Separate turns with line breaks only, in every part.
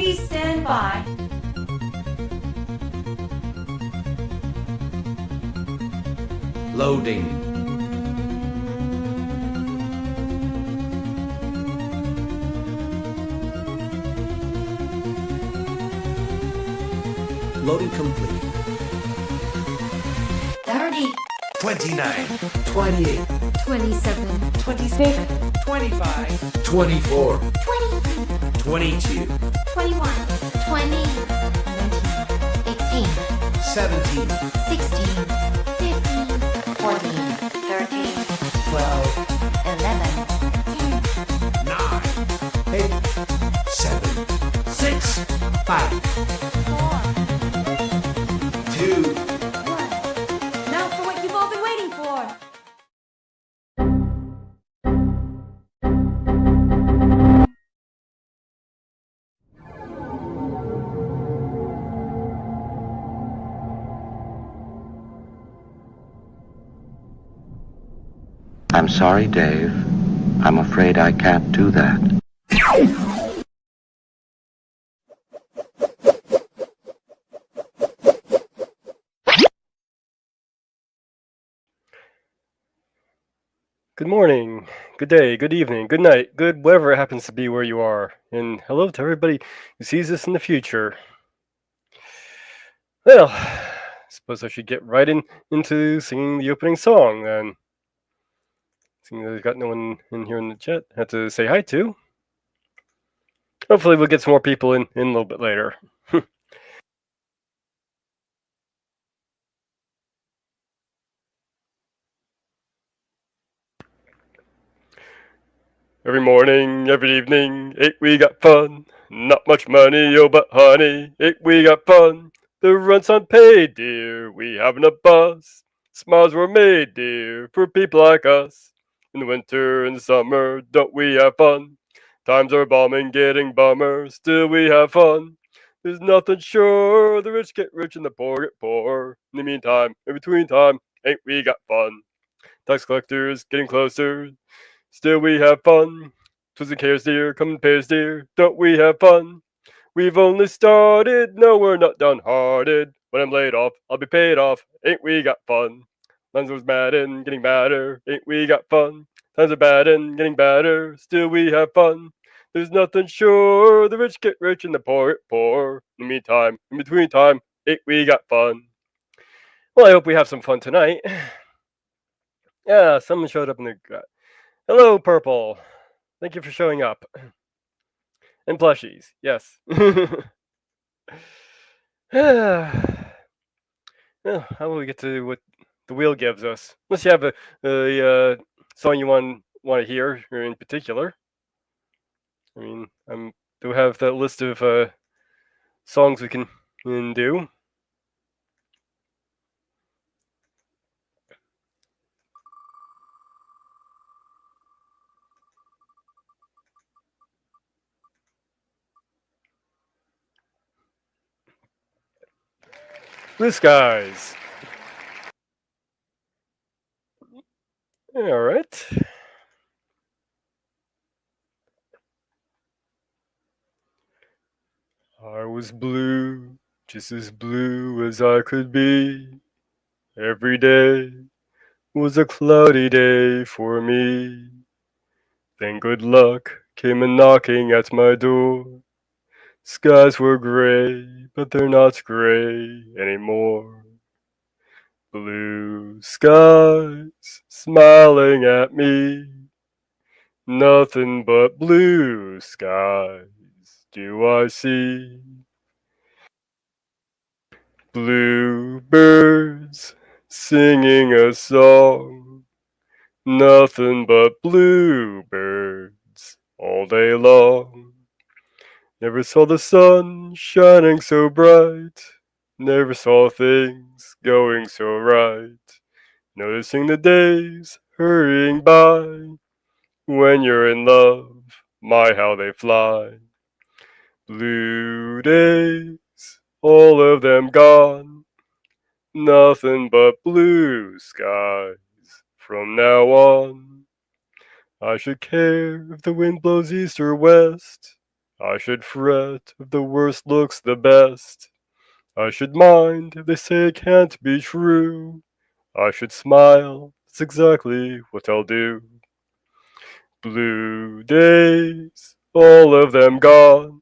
Please stand by.
Loading. Loading complete.
30,
29, 28,
27,
26,
25, 24,
20,
22,
21, 20, 19, 18,
17,
16, 15, 14, 13, 12, 11, 10,
9, 8, 7, 6, 5, 2,
1. Now for what you've all been waiting for.
I'm sorry, Dave. I'm afraid I can't do that.
Good morning, good day, good evening, good night, good whatever it happens to be where you are. And hello to everybody who sees this in the future. Well, I suppose I should get right into singing the opening song then. Seeing that I've got no one in here in the chat I have to say hi to. Hopefully we'll get some more people in a little bit later. Every morning, every evening, we got fun. Not much money, oh but honey, we got fun. The rent's unpaid, dear, we having a bus. Smiles were made, dear, for people like us. In the winter and summer, don't we have fun? Times are bombing, getting bummer, still we have fun. There's nothing sure, the rich get rich and the poor get poor. In the meantime, in between time, ain't we got fun? Tax collectors getting closer, still we have fun. Twists and cares, dear, come and pay us, dear, don't we have fun? We've only started, no, we're not downhearted. When I'm laid off, I'll be paid off, ain't we got fun? Times was bad and getting badder, ain't we got fun? Times are bad and getting badder, still we have fun. There's nothing sure, the rich get rich and the poor get poor. In the meantime, in between time, ain't we got fun? Well, I hope we have some fun tonight. Yeah, someone showed up in the... Hello, Purple. Thank you for showing up. And plushies, yes. Well, how will we get to what the wheel gives us? Unless you have a song you want to hear in particular. I mean, I do have that list of songs we can do. Blue skies. All right. I was blue, just as blue as I could be. Every day was a cloudy day for me. Then good luck came a knocking at my door. Skies were gray, but they're not gray anymore. Blue skies smiling at me. Nothing but blue skies do I see. Bluebirds singing a song. Nothing but bluebirds all day long. Never saw the sun shining so bright. Never saw things going so right. Noticing the days hurrying by. When you're in love, my how they fly. Blue days, all of them gone. Nothing but blue skies from now on. I should care if the wind blows east or west. I should fret if the worst looks the best. I should mind if they say it can't be true. I should smile, that's exactly what I'll do. Blue days, all of them gone.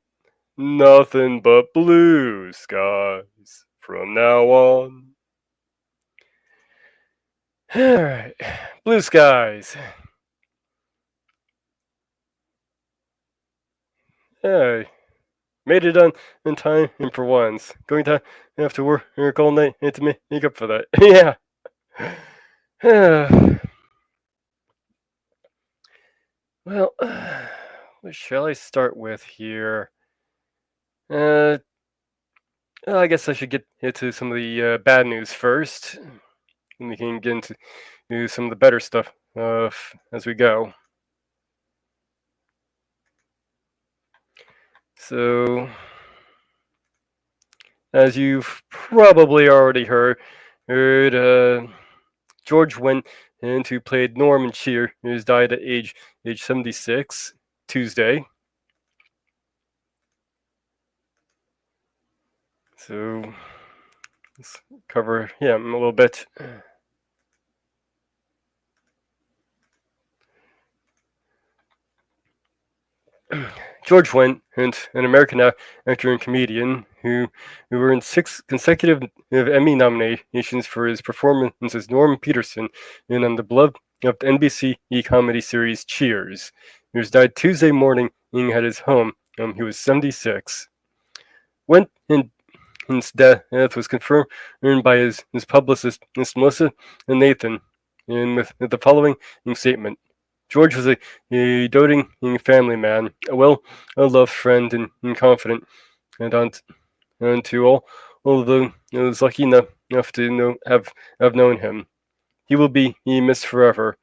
Nothing but blue skies from now on. Alright, blue skies. Hey, made it on in time and for once. Going to have to work all night and to make up for that. Yeah. Well, what shall I start with here? Uh, I guess I should get into some of the bad news first, and we can get into some of the better stuff as we go. So, as you've probably already heard George Wendt, who played Norman Shear, who's died at age 76 Tuesday. So let's cover him a little bit. George Wendt, an American actor and comedian who earned 6 consecutive Emmy nominations for his performance as Norman Peterson on the beloved NBC comedy series Cheers. He was died Tuesday morning at his home. He was 76. Wendt his death was confirmed by his publicist, Miss Melissa and Nathan, and with the following statement. George was a doting family man, a well-loved friend and confidant, and on to all of those was lucky enough to have known him. He will be missed forever.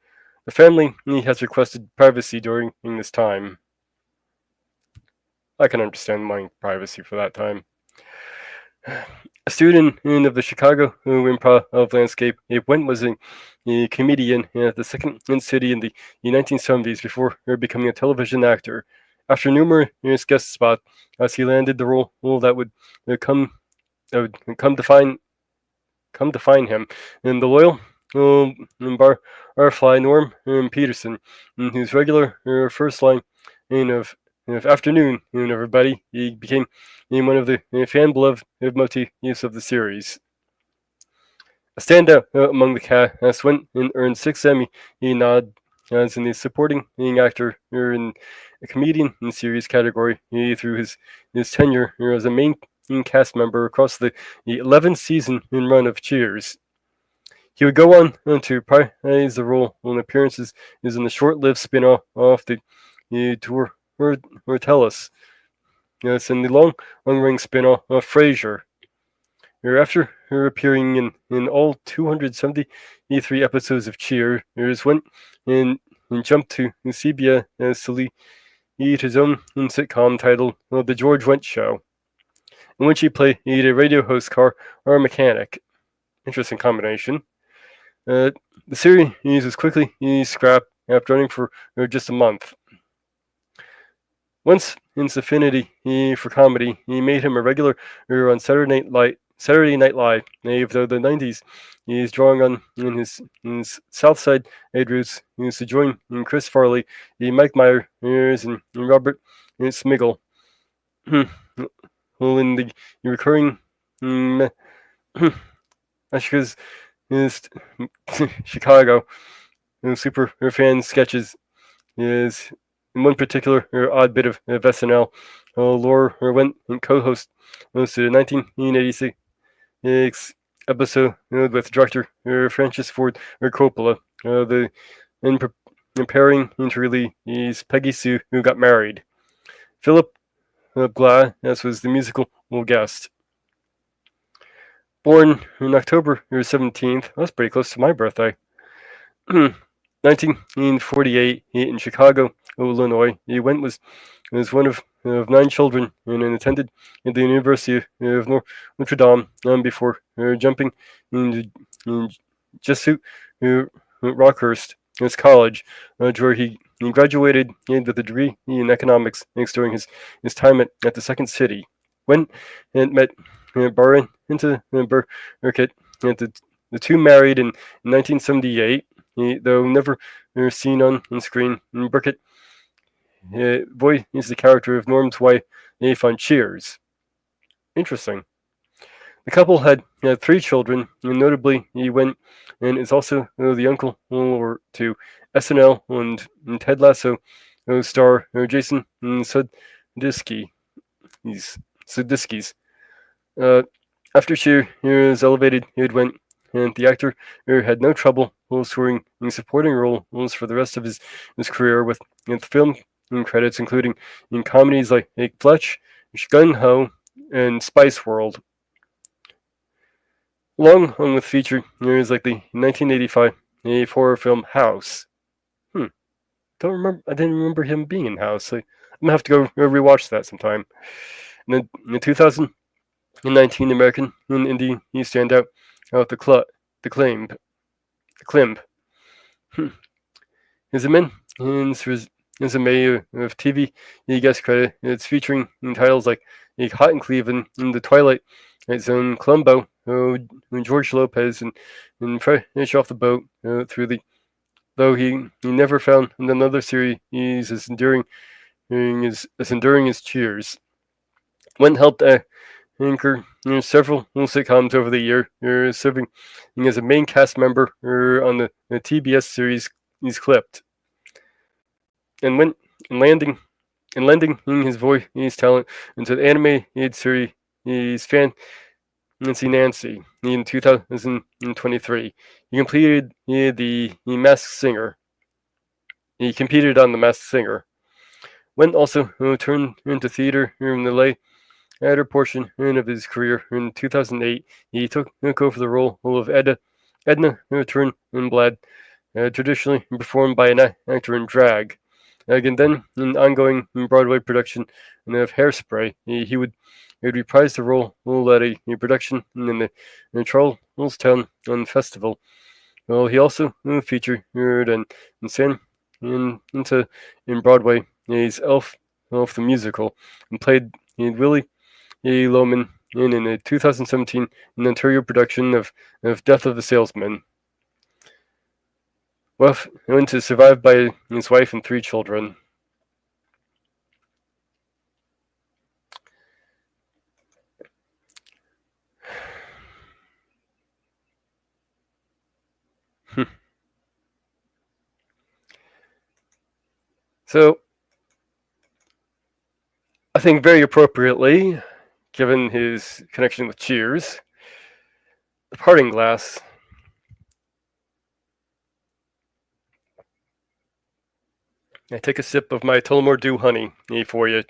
The family has requested privacy during this time. I can understand wanting privacy for that time. A student of the Chicago improv landscape, Wendt was a comedian at the Second City in the 1970s before becoming a television actor. After numerous guest spots, as he landed the role that would come to find him, and the loyal barfly Norm Peterson, whose regular first line of afternoon, everybody, he became one of the fan beloved motifs of the series. A standout among the cast, Wendt earned 6 Emmy nods as in the supporting actor in a comedian in series category through his tenure as a main cast member across the 11 season run of Cheers. He would go on to prize the role on appearances in the short-lived spin-off of the tour Tellus. Yes, in the long-running spin-off of Frasier. After her appearing in all 273 episodes of Cheers, Wendt and jumped to CBS to lead his own sitcom titled The George Wendt Show, in which he played a radio host car or a mechanic. Interesting combination. The series was quickly scrapped after running for just a month. Once his affinity for comedy, he made him a regular on Saturday Night Live, though the 90s he is drawing on his South Side roots to join Chris Farley, Mike Myers, and Robert Smigel. Well, in the recurring because Chicago super fan sketches is in one particular odd bit of SNL. Laura Wendt and co-host to the 1986 episode with director Francis Ford Coppola. The pairing interly is Peggy Sue, who got married. Philip Glass, as was the musical guest. Born on October 17th, that's pretty close to my birthday. 1948 in Chicago, Illinois. Wendt was one of 9 children and attended at the University of Notre Dame before jumping into Jesuit Rockhurst college, where he he graduated with a degree in economics during his time at the Second City. Went and met Baron into Burkett. The two married in 1978, though never seen on screen. Burkett voiced the character of Norm's wife on Cheers. Interesting. The couple had three children, and notably, he went and is also the uncle to SNL and Ted Lasso star Jason Sudeikis. Sudeikis. Uh, after she was elevated, it went, and the actor had no trouble scoring in supporting roles for the rest of his career with film credits, including in comedies like Fletch, Gun Ho, and Spice World. Along with featured areas like the 1985 horror film House. Don't remember. I didn't remember him being in House. So I'm gonna have to go rewatch that sometime. And then in 2019, American indie standout out the Climb. His resume of TV guest credit. It's featuring in titles like Hot in Cleveland, in The Twilight Zone, Columbo, George Lopez, and Fresh Off the Boat through the. Though he never found another series as enduring as Cheers. Went helped anchor several sitcoms over the year, serving as a main cast member on the TBS series he's Clipped, and went and lending his voice talent into the animated series Nancy in 2023. He completed the Masked Singer. He competed on The Masked Singer. Went also turned into theater in the later portion of his career. In 2008, he took over the role of Edna Turnblad, traditionally performed by an actor in drag. Again, then in ongoing Broadway production of Hairspray, he would reprise the role at a production in the Charlestown Festival. Well, he also featured in Broadway as Elf the Musical, and played Willie Loman in a 2017 Ontario production of Death of the Salesman. Went to survive by his wife and three children. So, I think very appropriately, given his connection with Cheers, the parting glass. I take a sip of my Tullamore Dew honey for you.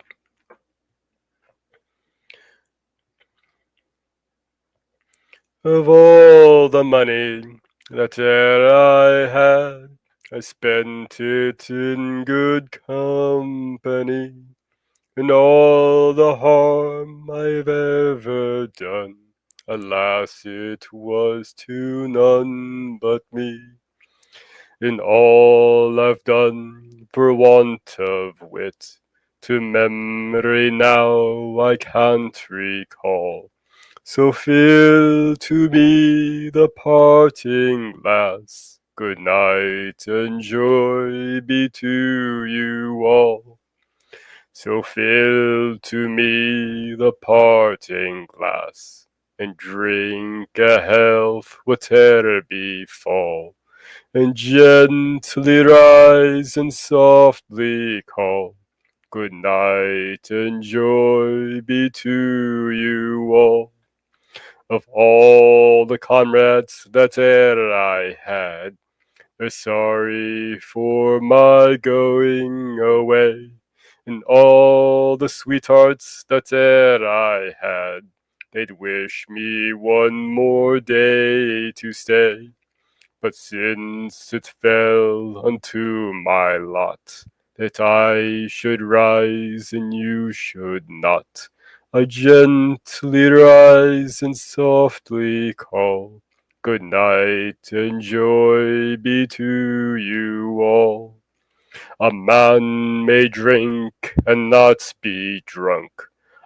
Of all the money that e'er I had, I spent it in good company, and all the harm I've ever done, alas, it was to none but me. In all I've done for want of wit, to memory now I can't recall. So fill to me the parting glass. Good night and joy be to you all. So fill to me the parting glass, and drink a health whate'er befall, and gently rise and softly call. Good night and joy be to you all. Of all the comrades that e'er I had, they're sorry for my going away, and all the sweethearts that e'er I had, they'd wish me one more day to stay. But since it fell unto my lot that I should rise and you should not, I gently rise and softly call. Good night and joy be to you all. A man may drink and not be drunk.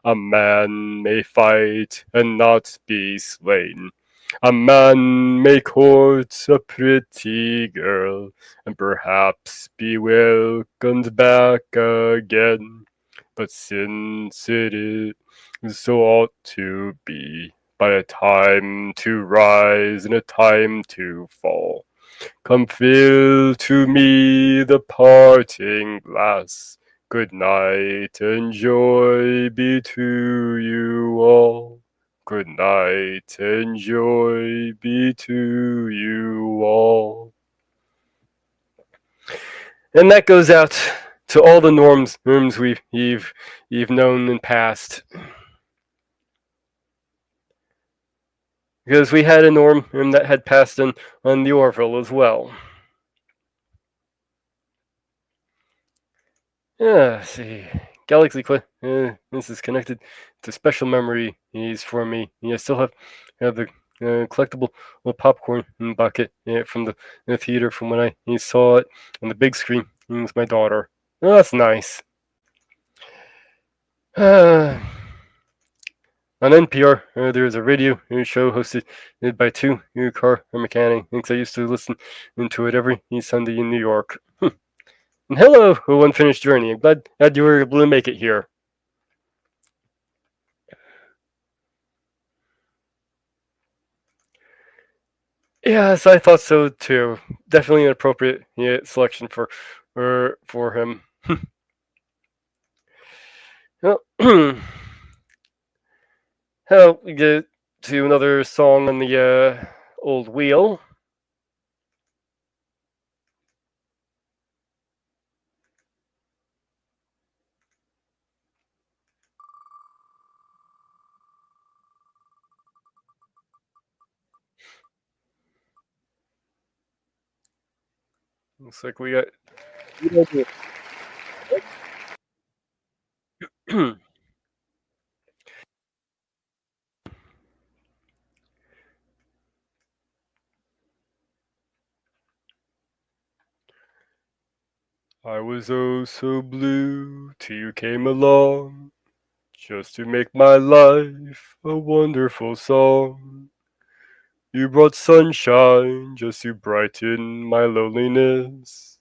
A man may fight and not be slain. A man may court a pretty girl and perhaps be welcomed back again. But since it is so ought to be, by a time to rise and a time to fall, come fill to me the parting glass. Good night and joy be to you all. Good night and joy be to you all. And that goes out to all the norms you've known in past. Because we had a norm that had passed on the Orville as well. Yeah, see. Galaxy Quest. This is connected to special memory for me. I still have the collectible popcorn bucket from the theater from when I saw it on the big screen with my daughter. Oh, that's nice. On NPR, there's a radio show hosted by two car mechanics. I used to listen to it every Sunday in New York. And hello, Unfinished Journey. I'm glad you were able to make it here. Yes, I thought so too. Definitely an appropriate selection for him. Well, how we get to another song on the old wheel. Looks like we got. I was oh so blue till you came along, just to make my life a wonderful song. You brought sunshine just to brighten my loneliness.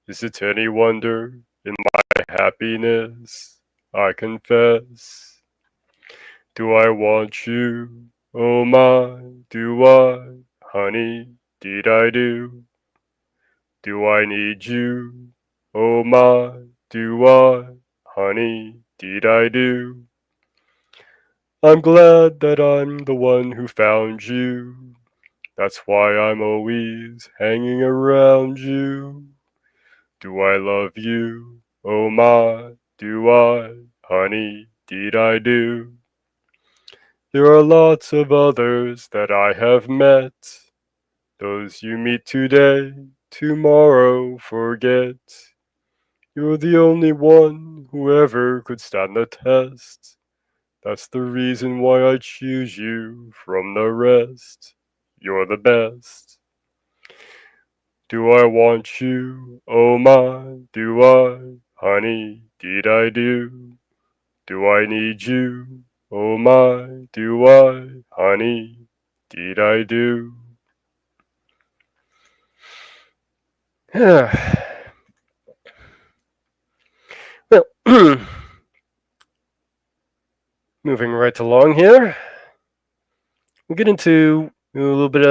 Is it any wonder in my happiness? I confess. Do I want you? Oh my, do I? Honey, did I do? Do I need you? Oh my, do I? Honey, did I do? I'm glad that I'm the one who found you. That's why I'm always hanging around you. Do I love you? Oh my, do I? Honey, did I do? There are lots of others that I have met. Those you meet today, tomorrow forget. You're the only one who ever could stand the test. That's the reason why I choose you from the rest. You're the best. Do I want you? Oh my, do I? Honey, did I do? Do I need you? Oh my, do I? Honey, did I do? Well, moving right along here, we'll get into a little bit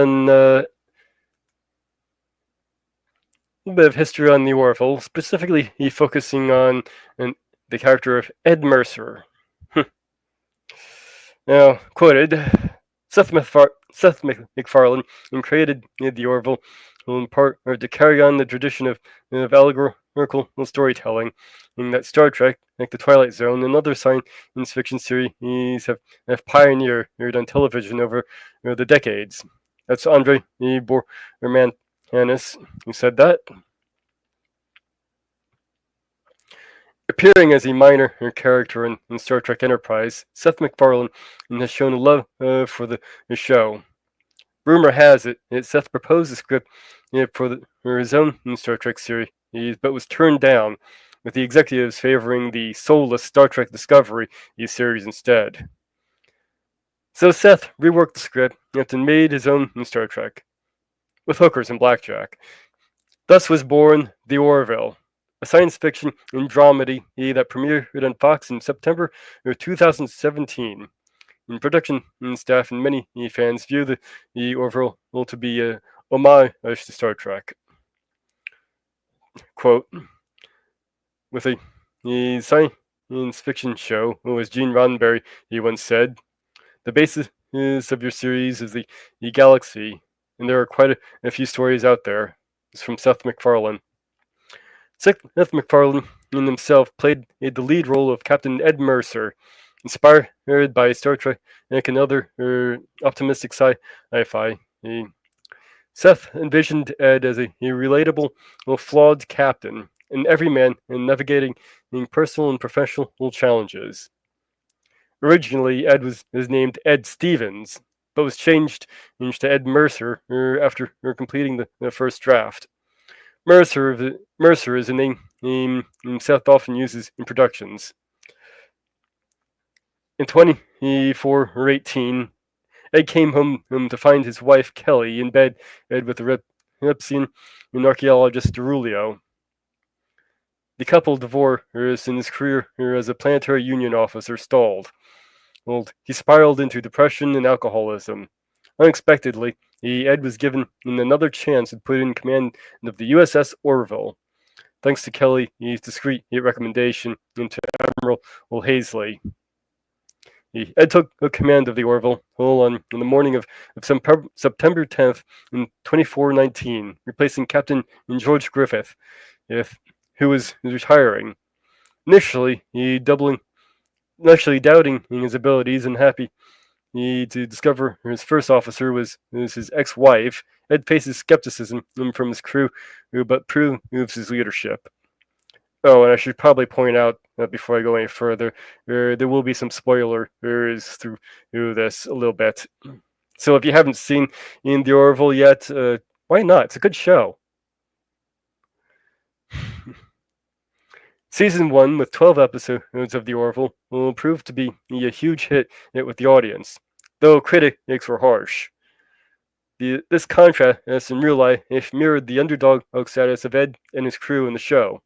of history on the Orville, specifically focusing on the character of Ed Mercer. Now, quoted, Seth MacFarlane created the Orville in part to carry on the tradition of allegorical storytelling in that Star Trek, like The Twilight Zone, and other science fiction series have pioneered on television over the decades. That's Andre Bormanhanis who said that. Appearing as a minor character in Star Trek Enterprise, Seth MacFarlane has shown a love for the show. Rumor has it Seth proposed the script for his own Star Trek series but was turned down, with the executives favoring the soulless Star Trek Discovery series instead. So Seth reworked the script and made his own Star Trek, with hookers and blackjack. Thus was born The Orville, a science fiction and dramedy that premiered on Fox in September of 2017. In production staff and many fans view the Orville to be a homage to Star Trek. Quote, with a science fiction show, as Gene Roddenberry once said, the basis of your series is the galaxy, and there are quite a few stories out there. It's from Seth MacFarlane. Seth MacFarlane himself played the lead role of Captain Ed Mercer, inspired by Star Trek and other optimistic sci-fi. Seth envisioned Ed as a relatable, flawed captain, an everyman in navigating personal and professional challenges. Originally, Ed was named Ed Stevens, but was changed to Ed Mercer after completing the first draft. Mercer is a name Seth often uses in productions. In 24 or 18, Ed came home to find his wife Kelly in bed with the reptilian archaeologist Derulio. The couple divorced, and his career as a planetary union officer stalled. He spiraled into depression and alcoholism. Unexpectedly, Ed was given another chance at putting in command of the USS Orville, thanks to Kelly's discreet recommendation to Admiral Hazley. Ed took command of the Orville on the morning of September 10th in 2419, replacing Captain George Griffith, who was retiring. Initially doubting his abilities and happy to discover his first officer was his ex-wife, Ed faces skepticism from his crew, but proves his leadership. Oh, and I should probably point out before I go any further, there will be some spoilers through this a little bit. So if you haven't seen In the Orville yet, why not? It's a good show. Season 1, with 12 episodes of The Orville, will prove to be a huge hit with the audience, though critics were harsh. This contrast in real life mirrored the underdog status of Ed and his crew in the show.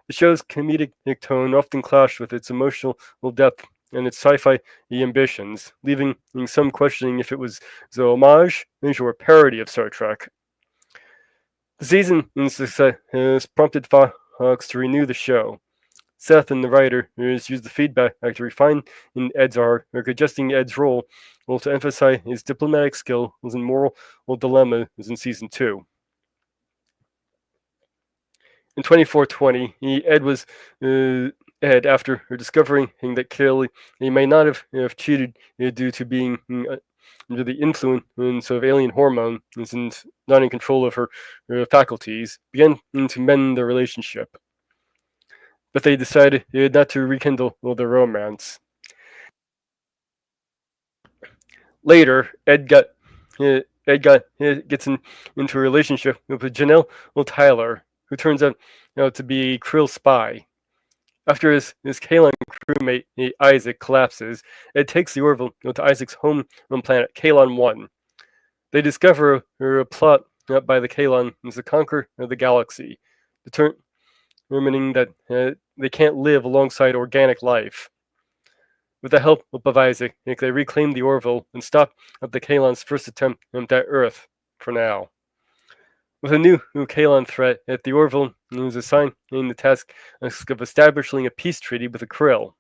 The show's comedic tone often clashed with its emotional depth and its sci-fi ambitions, leaving some questioning if it was a homage or a parody of Star Trek. The season's success has prompted Fox to renew the show. Seth and the writer used the feedback to refine Ed's art, adjusting Ed's role to emphasize his diplomatic skills and moral dilemmas in season 2. In 2420, Ed after discovering that Kelly may not have cheated due to being under the influence of alien hormones and not in control of her faculties, began to mend their relationship. But they decided not to rekindle their romance. Later, Ed gets into a relationship with Janelle Tyler, who turns out to be a Krill spy. After his Kalan crewmate Isaac collapses, Ed takes the Orville to Isaac's home planet, Kalan 1. They discover a plot by the Kalan is to conquer the galaxy, determining that they can't live alongside organic life. With the help of Isaac, they reclaim the Orville and stop the Kalan's first attempt at Earth, for now. With a new Kalan threat, the Orville was assigned the task of establishing a peace treaty with the Krill.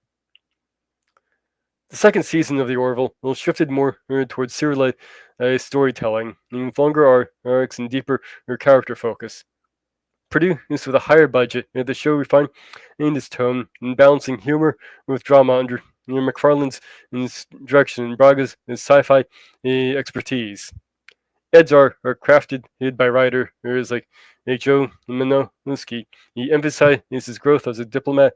The second season of the Orville shifted more towards serialized storytelling, with longer arcs and deeper director focus. Produced with a higher budget, the show refined its tone and balancing humor with drama under MacFarlane's direction and Braga's sci-fi expertise. Ed's are crafted by writers like Joe Manowski. He emphasizes his growth as a diplomat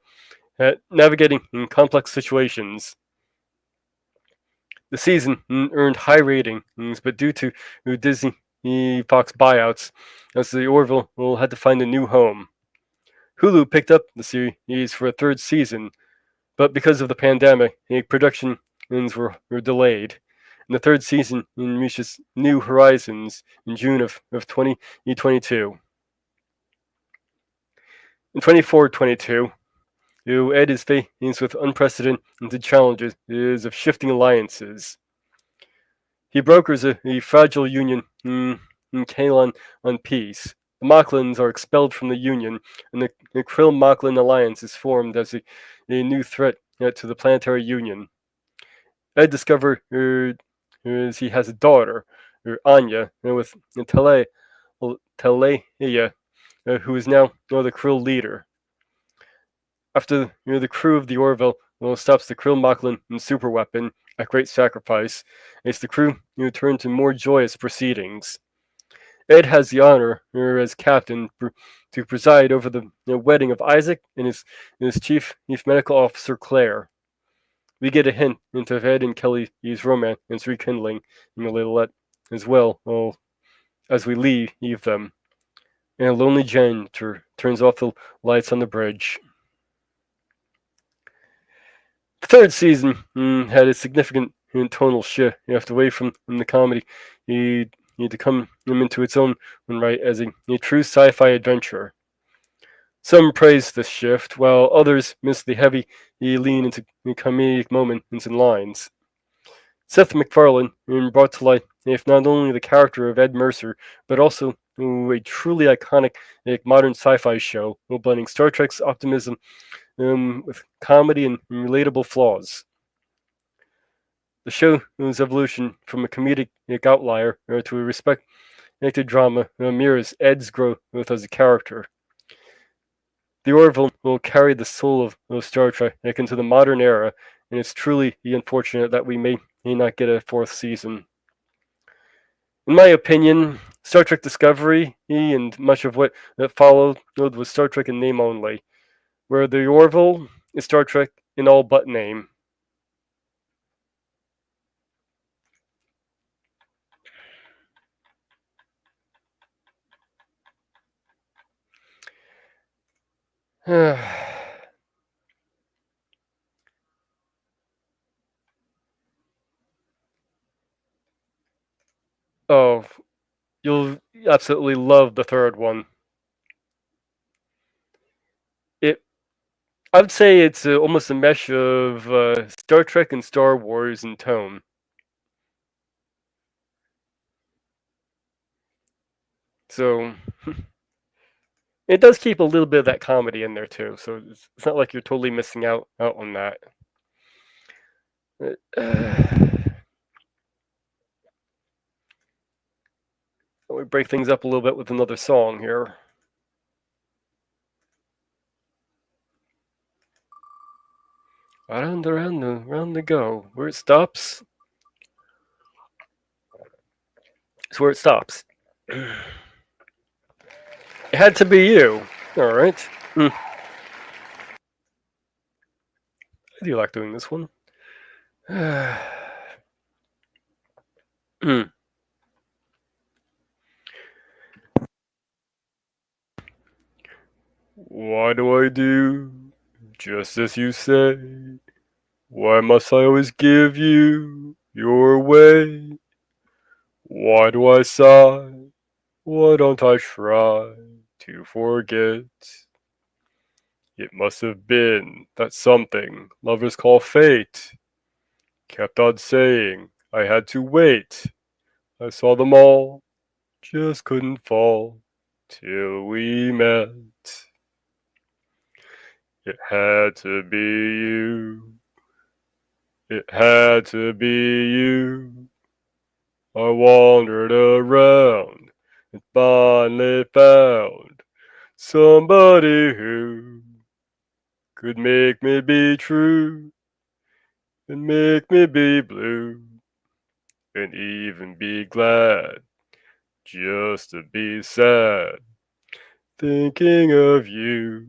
at navigating complex situations. The season earned high ratings, but due to Disney Fox buyouts, as the Orville had to find a new home. Hulu picked up the series for a third season, but because of the pandemic, productions were delayed. And the third season reaches new horizons in June of 2022. In 24-22, Ed is faced with unprecedented challenges of shifting alliances. He brokers a fragile union in Kalon on peace. The Mocklins are expelled from the Union, and the Krill-Mocklin alliance is formed as a new threat to the planetary union. Ed discovers he has a daughter, Anya, with Teleia, who is now the Krill leader. After the crew of the Orville stops the Krill-Mocklin superweapon at great sacrifice, as the crew turn to more joyous proceedings. Ed has the honor, as captain, to preside over the wedding of Isaac and his chief medical officer, Claire. We get a hint into Ed and Kelly's romance rekindling in the Lillet as well, as we leave them. And a lonely janitor turns off the lights on the bridge. The third season had a significant tonal shift. Away from the comedy, you need to come into its own right as a true sci-fi adventure. Some praise this shift, while others miss the heavy lean into comedic moments and lines. Seth MacFarlane brought to life not only the character of Ed Mercer, but also a truly iconic modern sci-fi show, blending Star Trek's optimism with comedy and relatable flaws. The show's evolution from a comedic outlier to a respected drama mirrors Ed's growth as a character. The Orville will carry the soul of Star Trek into the modern era, and it's truly unfortunate that we may not get a fourth season. In my opinion, Star Trek Discovery and much of what followed was Star Trek in name only, where the Orville is Star Trek in all but name. Oh, you'll absolutely love the third one. I would say it's almost a mesh of Star Trek and Star Wars in tone. So it does keep a little bit of that comedy in there too. So it's not like you're totally missing out on that. We break things up a little bit with another song here. Around the go. Where it stops. It's where it stops. It had to be you. All right. I do like doing this one. Why do I do just as you say? Why must I always give you your way? Why do I sigh? Why don't I try to forget? It must have been that something lovers call fate kept on saying I had to wait. I saw them all, just couldn't fall till we met. It had to be you. It had to be you. I wandered around and finally found somebody who could make me be true and make me be blue and even be glad just to be sad thinking of you.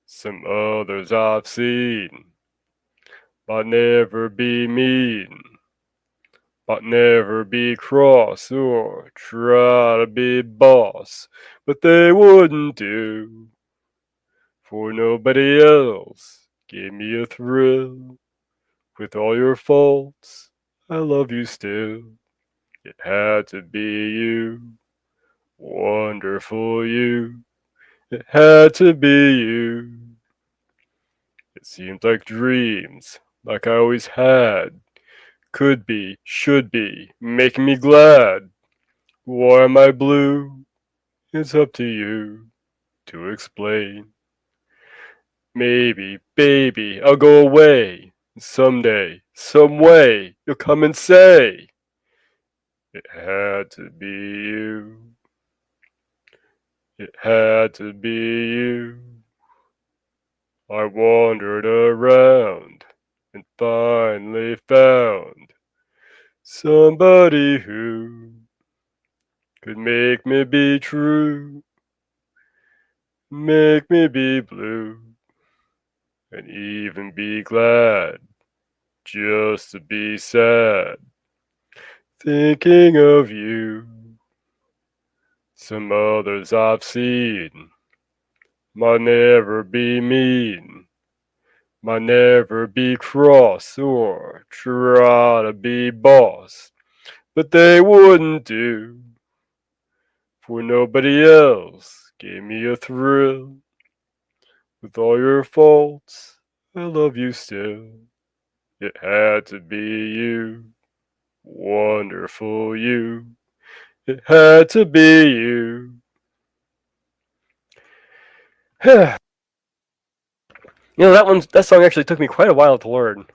Some others I've seen might never be mean, but never be cross or try to be boss. But they wouldn't do, for nobody else gave me a thrill. With all your faults, I love you still. It had to be you, wonderful you. It had to be you. It seemed like dreams, like I always had. Could be, should be, making me glad. Why am I blue? It's up to you to explain. Maybe, baby, I'll go away. Someday, some way, you'll come and say, it had to be you. It had to be you. I wandered around and finally found somebody who could make me be true, make me be blue, and even be glad just to be sad, thinking of you. Some others I've seen might never be mean, might never be cross or try to be boss, but they wouldn't do, for nobody else gave me a thrill. With all your faults, I love you still. It had to be you, wonderful you. It had to be you. That song actually took me quite a while to learn.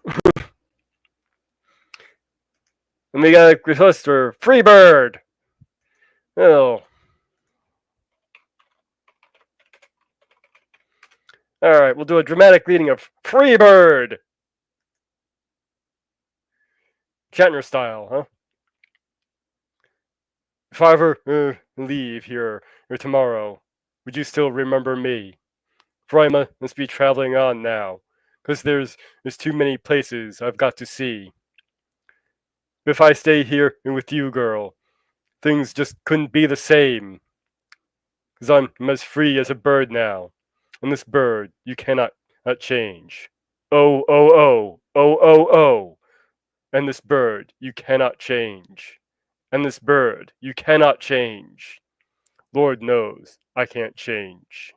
And we got a request for Freebird. Oh. Alright, we'll do a dramatic reading of Freebird. Shatner style, huh? If I ever leave here or tomorrow, would you still remember me? For I must be traveling on now, 'cause there's too many places I've got to see. If I stay here with you, girl, things just couldn't be the same. 'Cause I'm as free as a bird now, and this bird you cannot change. Oh, oh, oh, oh, oh, oh, and this bird you cannot change. And this bird you cannot change. Lord knows I can't change.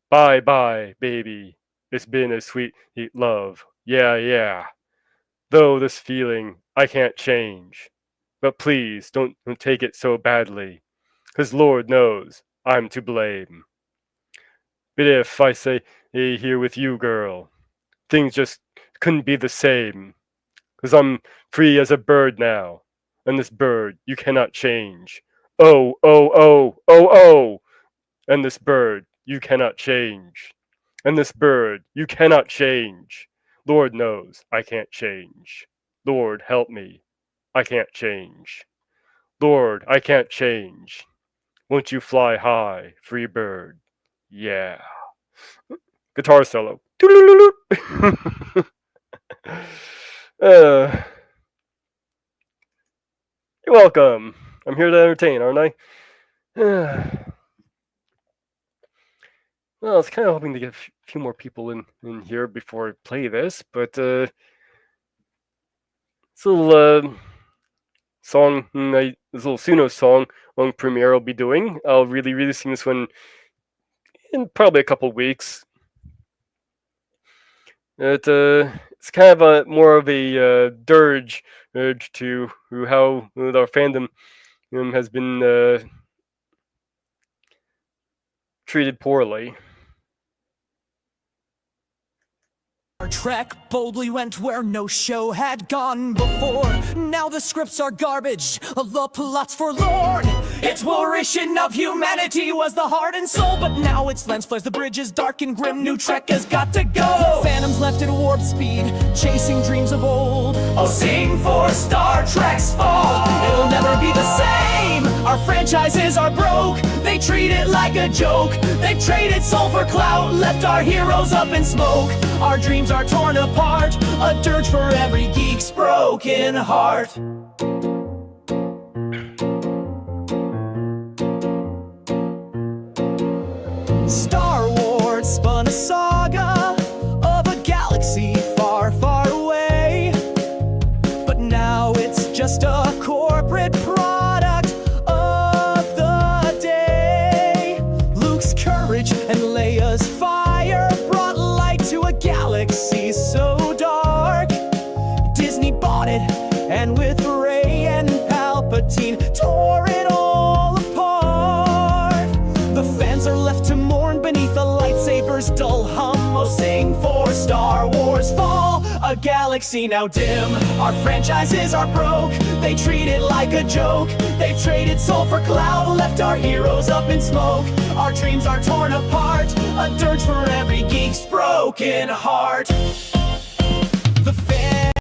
Bye bye, baby. It's been a sweet love. Yeah, yeah. Though this feeling I can't change. But please don't take it so badly. 'Cause Lord knows I'm to blame. But if I stay here with you, girl, things just couldn't be the same. 'Cause I'm free as a bird now. And this bird you cannot change. Oh, oh, oh, oh, oh. And this bird you cannot change. And this bird you cannot change. Lord knows I can't change. Lord help me. I can't change. Lord, I can't change. Won't you fly high, free bird? Yeah. Guitar solo. You're welcome. I'm here to entertain, aren't I? Well, I was kind of hoping to get a few more people in here before I play this, but this little song, this little Suno song on Premiere I'll be doing. I'll really releasing this one in probably a couple weeks. It's kind of more of a dirge to how our fandom has been treated poorly.
Our Trek boldly went where no show had gone before. Now the scripts are garbage, the plots forlorn. Exploration of humanity was the heart and soul, but now its lens flares the bridges dark and grim. New Trek has got to go. Phantoms left at warp speed, chasing dreams of old. Oh, sing for Star Trek's fall. It'll never be the same. Our franchises are broke. They treat it like a joke. They've traded soul for clout, left our heroes up in smoke. Our dreams are torn apart. a dirge for every geek's broken heart. Star Wars spun a saga of a galaxy far, far away, but now it's just a corporate product of the day. Luke's courage and Leia's fire brought light to a galaxy so dark. Disney bought it, and with Rey and Palpatine tore it all apart. The fans are left to mourn beneath a lightsaber's dull hum. Oh, sing for Star Wars fall, a galaxy now dim. Our franchises are broke, they treat it like a joke. They've traded soul for cloud, left our heroes up in smoke. Our dreams are torn apart, a dirge for every geek's broken heart. The fans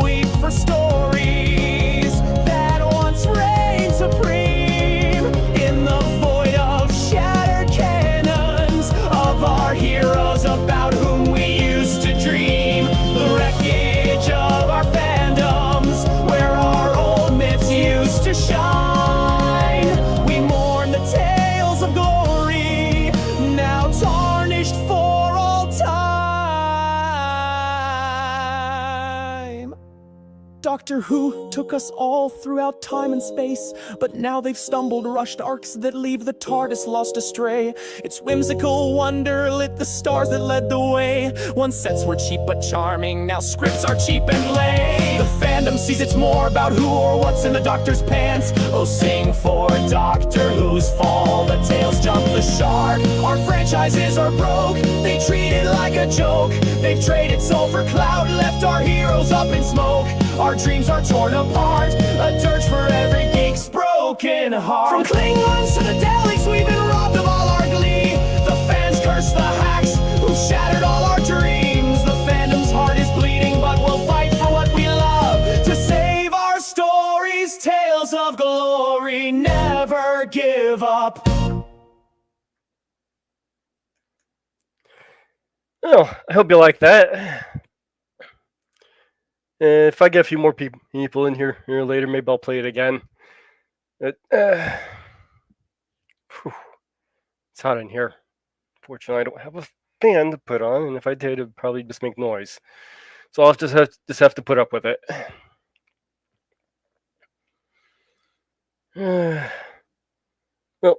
weep for stories that once reigned supreme in the void of shattered cannons of our heroes about whom we used to dream. The wreckage of our fandoms where our old myths used to shine. We mourn the tales of glory now tarnished for all time. Doctor Who took us all throughout time and space, but now they've stumbled, rushed arcs that leave the TARDIS lost astray. Its whimsical wonder lit the stars that led the way. Once sets were cheap but charming, now scripts are cheap and lame. The fandom sees it's more about who or what's in the Doctor's pants. Oh, sing for Doctor Who's fall, the tales jump the shark. Our franchises are broke, they treat it like a joke. They've traded soul for cloud, left our heroes up in smoke. Our dreams are torn apart, a dirge for every geek's broken heart. From Klingons to the Daleks, we've been robbed of all our glee. The fans curse the hacks who shattered all our dreams. The fandom's heart is bleeding, but we'll fight for what we love to save our stories, tales of glory. Never give up.
Oh, I hope you like that. If I get a few more people in here later, maybe I'll play it again. It's hot in here. Fortunately, I don't have a fan to put on, and if I did, it would probably just make noise. So I'll just have to put up with it. Well,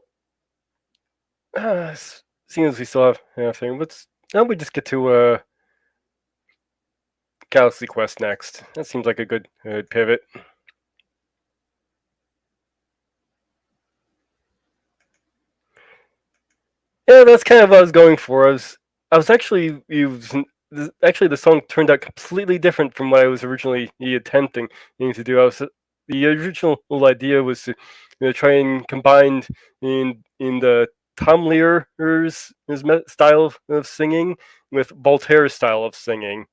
seeing as we still have everything, now we just get to Galaxy Quest next. That seems like a good pivot. Yeah, that's kind of what I was going for. I was actually the song turned out completely different from what I was originally attempting to do. The original idea was to try and combine in the Tom Lear's style of singing with Voltaire's style of singing.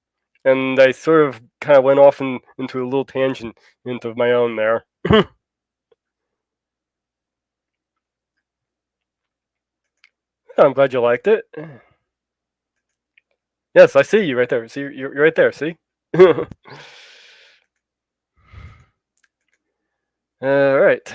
And I sort of kind of went off into a little tangent into my own there. I'm glad you liked it. Yes, I see you right there. See, you're right there. See. All right.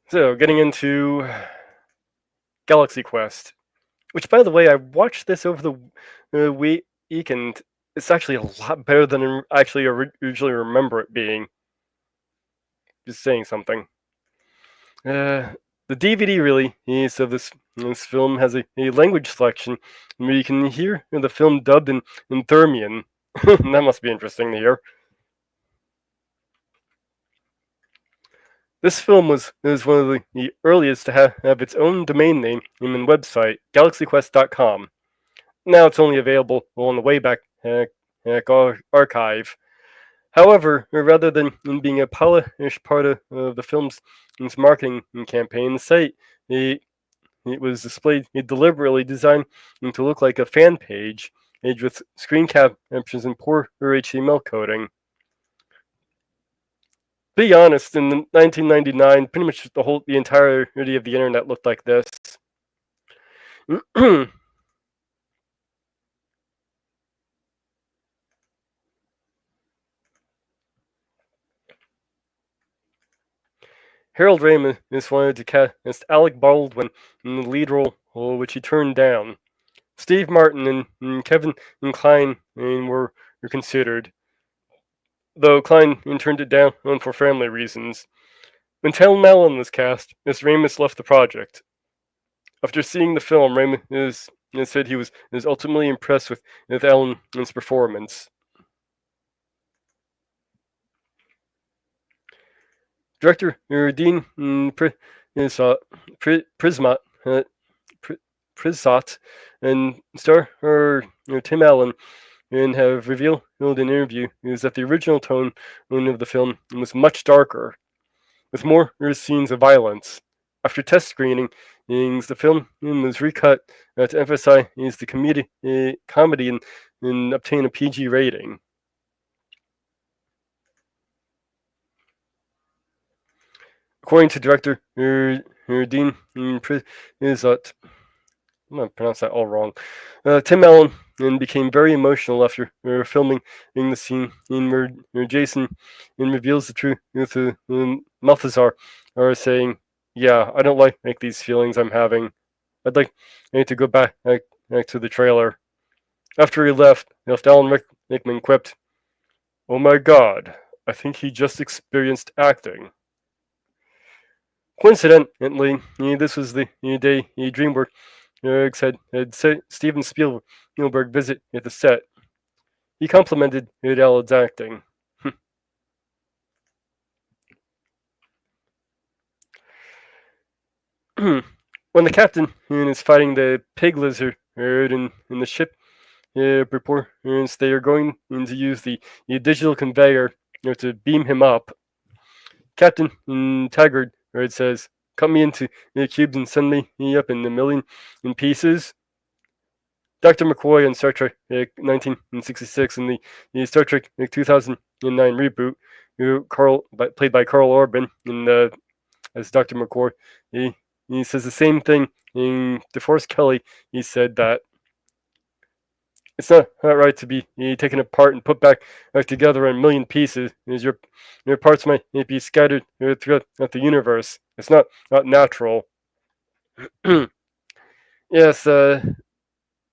So, getting into Galaxy Quest, which, by the way, I watched this over the week, and it's actually a lot better than I actually originally remember it being. Just saying something. The DVD release of this film has a language selection where you can hear the film dubbed in Thermian. That must be interesting to hear. This film was one of the earliest to have its own domain name and website, galaxyquest.com. Now it's only available on the Wayback Archive. However, rather than being a polished part of the film's marketing campaign, the site it was displayed deliberately designed to look like a fan page with screen captions and poor HTML coding. Be honest, in 1999, pretty much the entirety of the internet looked like this. Harold Ramis wanted to cast Alec Baldwin in the lead role, which he turned down. Steve Martin and Kevin and Kline were considered, though Kline turned it down for family reasons. When Tim Allen was cast, Miss Ramis left the project. After seeing the film, Ramis said he was ultimately impressed with Allen's performance. Director Dean Prismat Prizot and star Tim Allen and have revealed in an interview is that the original tone of the film was much darker, with more scenes of violence. After test screenings, the film was recut to emphasize the comedy and obtain a PG rating. According to director Dean Prizot, I'm going to pronounce that all wrong. Tim Allen became very emotional after filming in the scene where Jason reveals the truth to Malthazar, saying, "Yeah, I don't like these feelings I'm having. I'd like to go back to the trailer." After he left, Alan Rickman quipped, "Oh my God, I think he just experienced acting." Coincidentally, this was the day DreamWorks had Steven Spielberg visit at the set. He complimented Alan's acting. When the captain is fighting the pig lizard in the ship reports they are going to use the digital conveyor to beam him up. Captain Taggart says, "Cut me into cubes and send me up in a million pieces." Dr. McCoy in Star Trek 1966 and the Star Trek 2009 reboot, played by Carl Urban as Dr. McCoy, he says the same thing. In DeForest Kelly, he said that it's not right to be taken apart and put back together in a million pieces. As your parts might be scattered throughout the universe. It's not natural. Yes,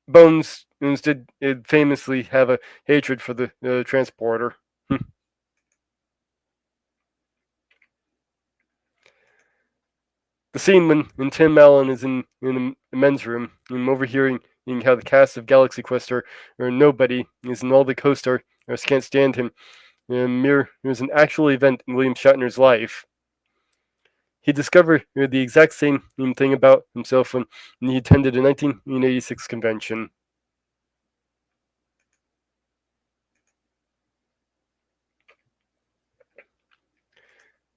Bones did famously have a hatred for the transporter. The scene when Tim Allen is in the men's room and overhearing how the cast of Galaxy Quest are nobody is, and all the co-stars can't stand him. Mirrors an actual event in William Shatner's life. He discovered the exact same thing about himself when he attended a 1986 convention.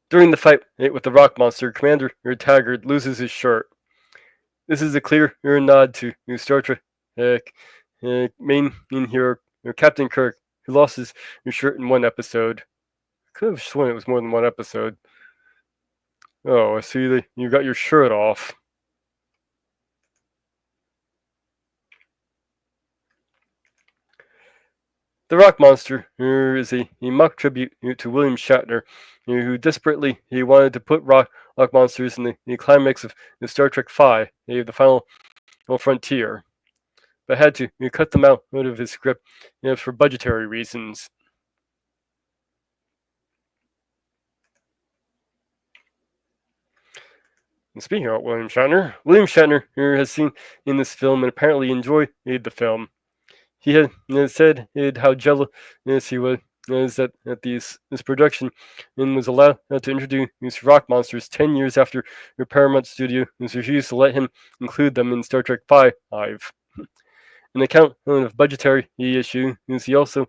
During the fight with the rock monster, Commander Taggart loses his shirt. This is a clear nod to Star Trek main hero Captain Kirk, who lost his shirt in one episode. Could have sworn it was more than one episode. Oh, I see that you got your shirt off. The Rock Monster is a mock tribute to William Shatner, who desperately wanted to put rock monsters in the climax of Star Trek V, the final frontier, but had to cut them out of his script for budgetary reasons. And speaking of William Shatner has seen in this film and apparently enjoyed the film. He had said how jealous he was that this production was allowed to introduce rock monsters 10 years after Paramount Studio refused to let him include them in Star Trek V. An account of budgetary issues, he also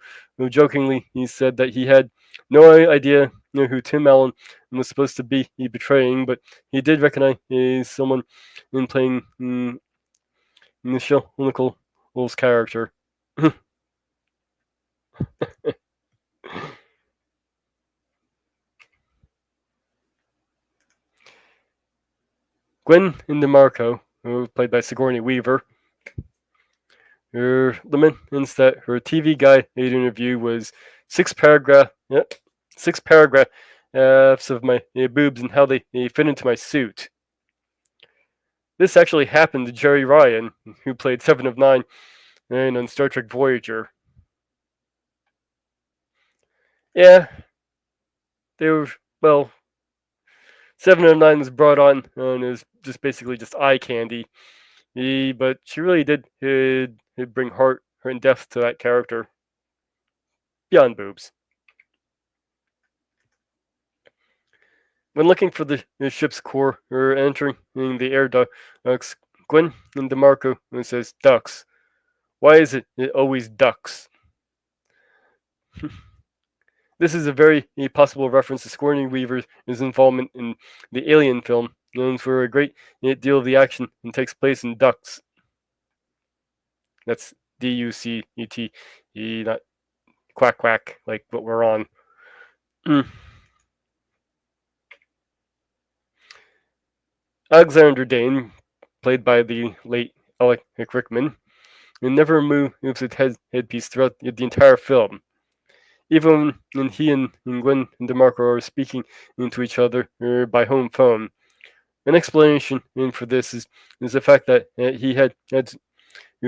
jokingly said that he had no idea who Tim Allen was supposed to be betraying, but he did recognize someone in playing Michelle Nichols' character. Gwen DeMarco, played by Sigourney Weaver, laments that her TV guide interview was six paragraphs of my boobs and how they fit into my suit. This actually happened to Jerry Ryan, who played Seven of Nine and on Star Trek Voyager. Yeah, they were, well, Seven of Nine was brought on and is just basically just eye candy. But she really did bring heart and depth to that character. Beyond boobs. When looking for the ship's core or entering the air ducts, Gwen DeMarco says ducks. Why is it always ducks? This is a very possible reference to Sigourney Weaver's involvement in the Alien film, known for a great deal of the action and takes place in ducts. That's Ducet, not quack quack like what we're on. Alexander Dane, played by the late Alec Rickman, never moves his headpiece throughout the entire film. Even when he and Gwen DeMarco are speaking to each other by home phone. An explanation for this is the fact that he had to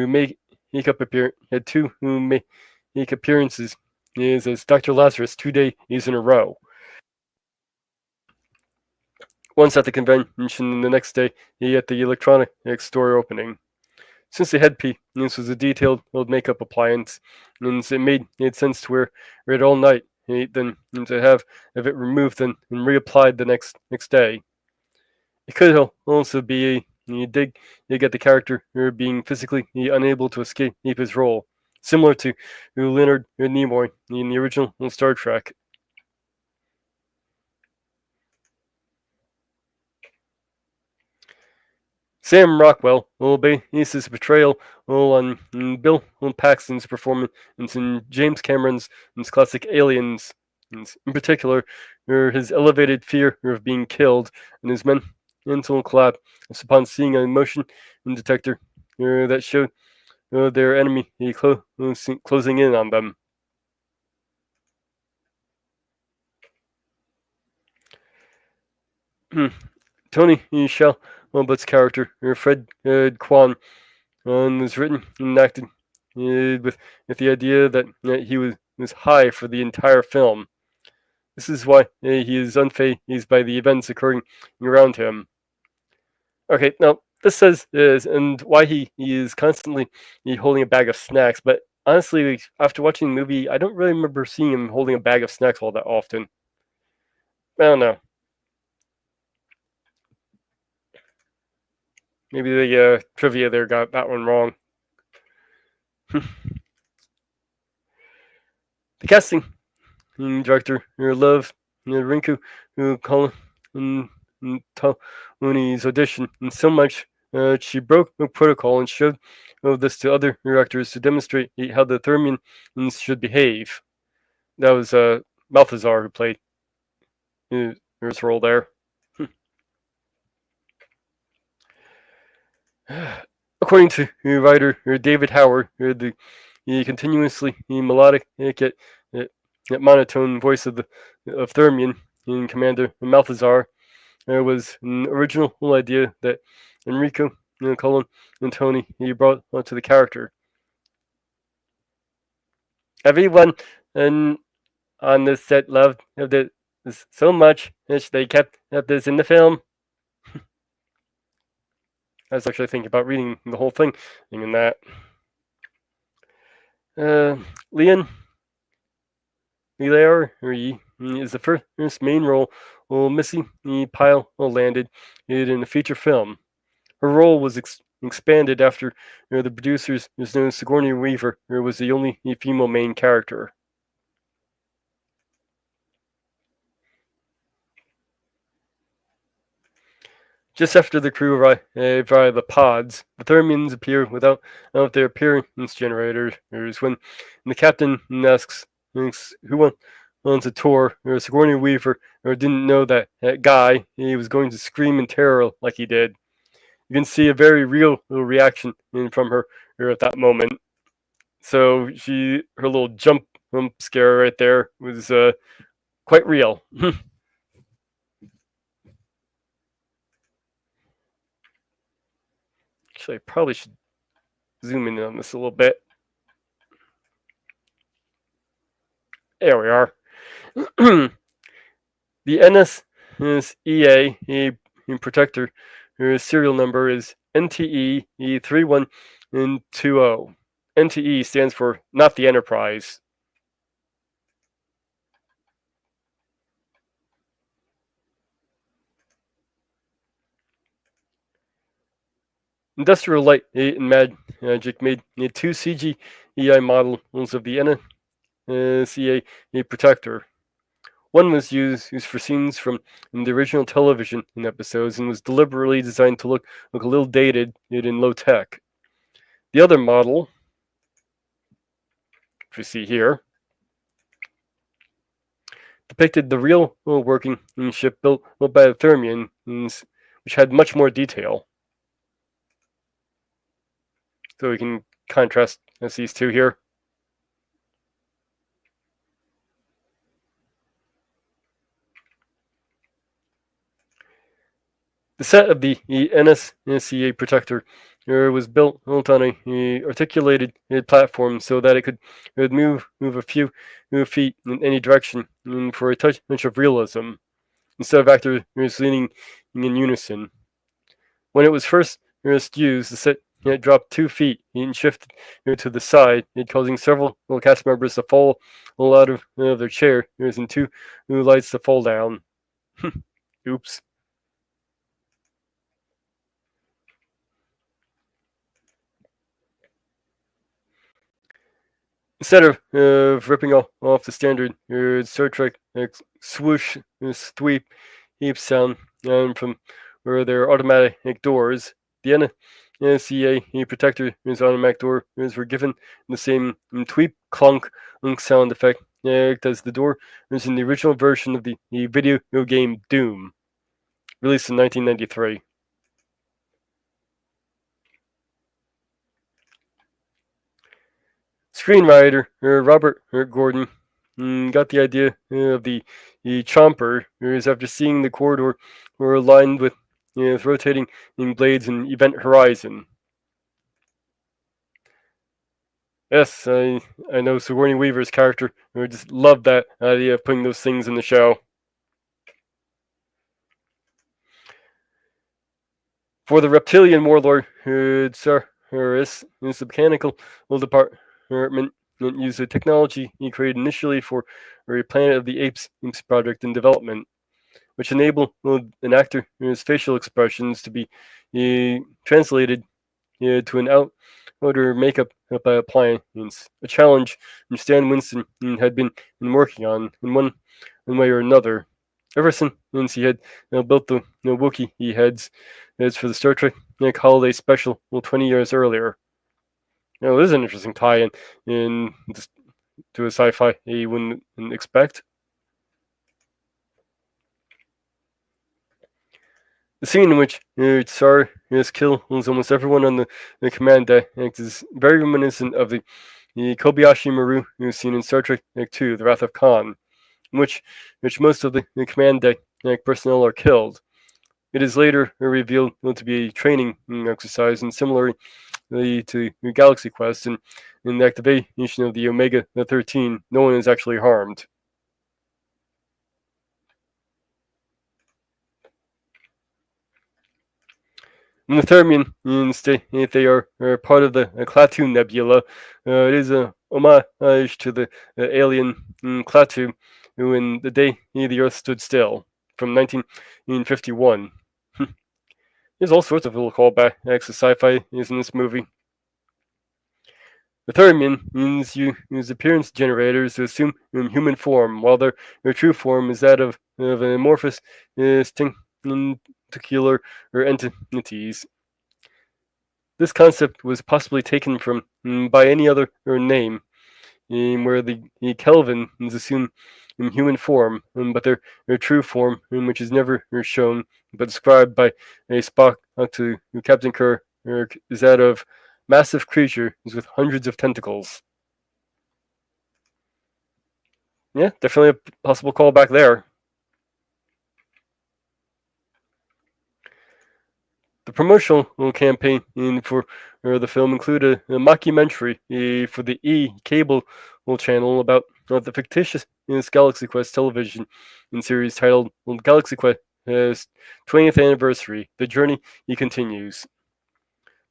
make had two make appearances as Dr. Lazarus 2 days in a row. Once at the convention and the next day at the electronics store opening. Since the headpiece was a detailed old makeup appliance, and it made sense to wear it all night, then to have it removed and reapplied the next day. It could also be you get the character being physically unable to escape his role, similar to Leonard Nimoy in the original Star Trek. Sam Rockwell will base his portrayal on Bill Paxton's performance in James Cameron's classic Aliens, in particular his elevated fear of being killed and his mental collapse upon seeing a motion detector that showed their enemy closing in on them. Tony Shalhoub's character, Fred Kwan, was written and acted with the idea that he was high for the entire film. This is why he is unfazed by the events occurring around him. Okay, now this says and why he is constantly holding a bag of snacks, but honestly, after watching the movie, I don't really remember seeing him holding a bag of snacks all that often. I don't know. Maybe the trivia there got that one wrong. The casting director loved Rinku Tony's audition and so much she broke protocol and showed this to other directors to demonstrate how the Thermians should behave. That was Balthazar who played his role there. According to writer David Howard, the continuously melodic yet monotone voice of Thermian in Commander Balthazar was an original idea that Enrico Colin and Tony brought to the character. Everyone on this set loved this so much that they kept this in the film. I was actually thinking about reading the whole thing, thinking that. Leon Hilaire is the first main role Missy Pyle landed in a feature film. Her role was expanded after the producers, known as Sigourney Weaver, was the only female main character. Just after the crew arrive via the pods, the Thermians appear without their appearance generators. When the captain asks who wants a tour, Sigourney Weaver didn't know that guy. He was going to scream in terror like he did. you can see a very real little reaction from her at that moment. So her little jump scare right there was quite real. Actually, I probably should zoom in on this a little bit. There we are. The NSEA protector serial number is NTE 3120. NTE stands for Not the Enterprise. Industrial Light and Magic made two CGI models of the NSEA protector. One was used for scenes from the original television episodes and was deliberately designed to look a little dated and low tech. The other model, which we see here, depicted the real working ship built by the Thermians, which had much more detail. So we can contrast these two here. The set of the NSCA protector was built on a articulated platform so that it would move a few feet in any direction for a touch of realism, instead of actors leaning in unison. When it was first used, the set dropped 2 feet and shifted to the side, causing several cast members to fall out of their chair and 2 lights to fall down. Oops. Instead of ripping off the standard Star Trek swoosh sweep sound from where there are automatic doors, the NCA protector automatic doors were given the same tweep clunk sound effect as the door was in the original version of the video game Doom, released in 1993. Screenwriter Robert Gordon got the idea of the chomper after seeing the corridor lined with rotating blades in Event Horizon. Yes, I know Sigourney Weaver's character just loved that idea of putting those things in the show. For the reptilian warlord Tsarus, the mechanical department used the technology he created initially for a Planet of the Apes project in development, which enabled an actor's facial expressions to be translated to an outer makeup appliance, a challenge Stan Winston had been working on in one way or another, ever since he had built the Wookiee heads for the Star Trek holiday special 20 years earlier. This is an interesting tie-in to a sci-fi you wouldn't expect. The scene in which Tsar kills almost everyone on the command deck is very reminiscent of the Kobayashi Maru scene in Star Trek II, The Wrath of Khan, in which most of the command deck personnel are killed. It is later revealed to be a training exercise, and similarly to Galaxy Quest and in the activation of the Omega 13, no one is actually harmed. In the Thermian state, they are part of the Klaatu Nebula. It is a homage to the alien Klaatu, who in the day the Earth stood still, from 1951. There's all sorts of little callbacks to sci-fi in this movie. The Thermians use appearance generators to assume human form, while their true form is that of amorphous tentacular entities. This concept was possibly taken from by any other name, where the Kelvin is assumed in human form, but their true form, which is never shown, but described by a Spock to Captain Kirk, is that of massive creatures with hundreds of tentacles. Yeah, definitely a possible callback there. The promotional campaign for the film included a mockumentary for the cable channel about the fictitious Galaxy Quest television series titled Galaxy Quest 20th Anniversary. The journey continues.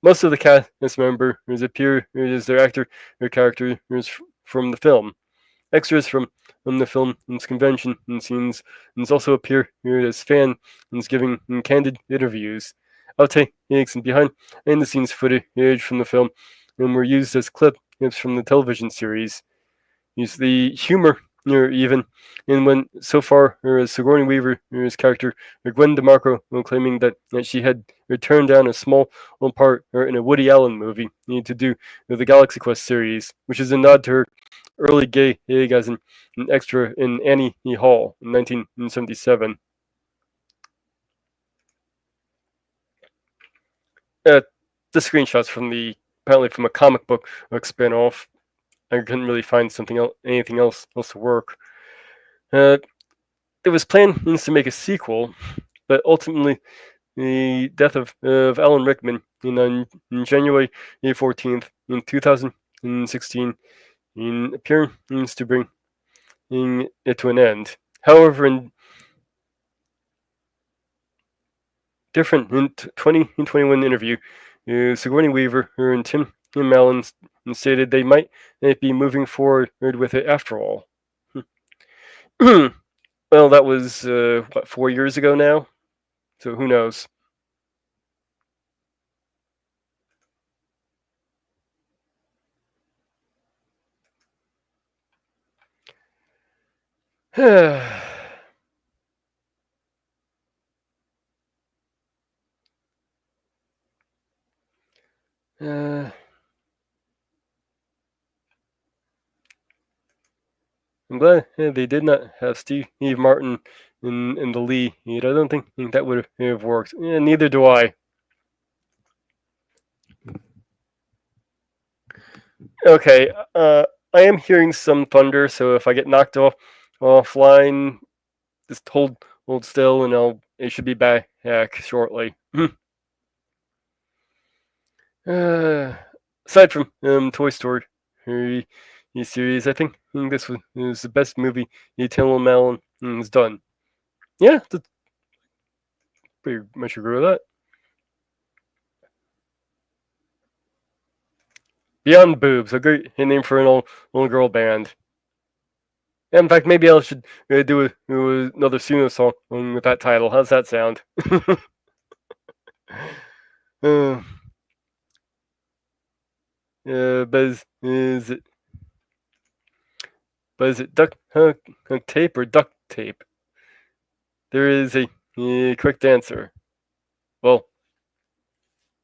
Most of the cast members appear as their actor or characters from the film. Extras from the film convention scenes also appear as fans giving candid interviews. Outtakes and behind the scenes footage from the film were used as clips from the television series. Use the humor even and went so far as Sigourney Weaver's character Gwen DeMarco claiming that she had turned down a small part in a Woody Allen movie to do the Galaxy Quest series, which is a nod to her early gig as an extra in Annie Hall in 1977. The screenshots from apparently from a comic book spin-off. I couldn't really find anything else to work. It was planned to make a sequel, but ultimately the death of Alan Rickman on January 14th in 2016 appears to bring it to an end. However, in different 2021 interview, Sigourney Weaver and Tim Allen stated they might be moving forward with it after all. Well, that was 4 years ago now, so who knows? I'm glad they did not have Steve Martin in the lead. I don't think that would have worked. Neither do I. Okay, I am hearing some thunder, so if I get knocked offline, just hold still, and it should be back shortly. Aside from Toy Story series, I think this was the best movie Tim Allen has done. Yeah, pretty much agree with that. Beyond Boobs, a great name for an old girl band. In fact, maybe I should do another Suno song with that title. How's that sound? But is it duct tape or duct tape? There is a correct answer. Well,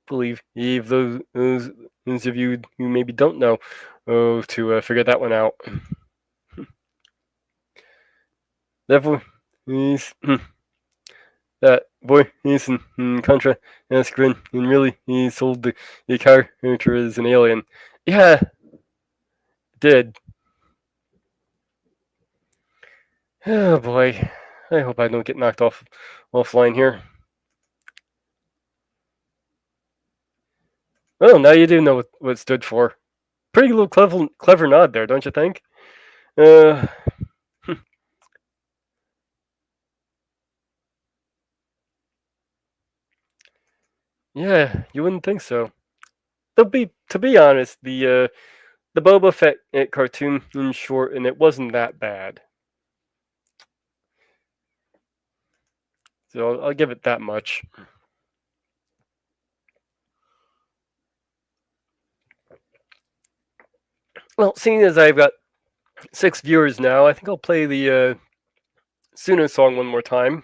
believe those of you who maybe don't know to figure that one out. That voice, that boy is in Contra as Grin, and really he sold the character as an alien. Yeah, did. Oh boy, I hope I don't get knocked offline here. Oh, now you do know what it stood for. Pretty little clever nod there, don't you think? Yeah, you wouldn't think so. To be honest, the Boba Fett cartoon in short, and it wasn't that bad. So I'll give it that much. Well, seeing as I've got 6 viewers now, I think I'll play the Suno song one more time.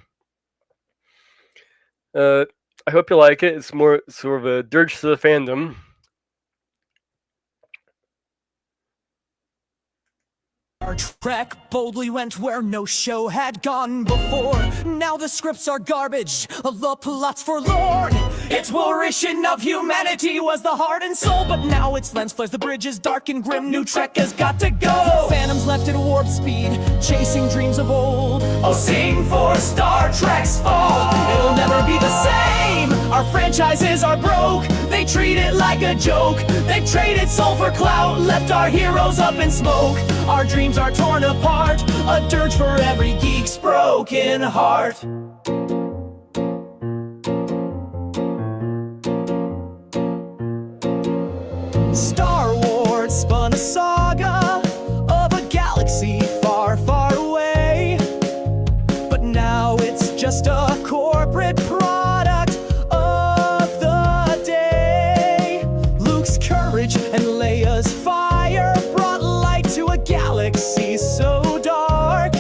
I hope you like it. It's more sort of a dirge to the fandom.
Our trek boldly went where no show had gone before. Now the scripts are garbage, the plots forlorn. Exploration of humanity was the heart and soul, but now its lens flares, the bridge is dark and grim. New Trek has got to go. Phantoms left at warp speed, chasing dreams of old. Oh, sing for Star Trek's fall. It'll never be the same. Our franchises are broke. They treat it like a joke. They've traded soul for clout, left our heroes up in smoke. Our dreams are torn apart, a dirge for every geek's broken heart. Star Wars spun a saga of a galaxy far, far away, but now it's just a corporate product of the day. Luke's courage and Leia's fire brought light to a galaxy so dark.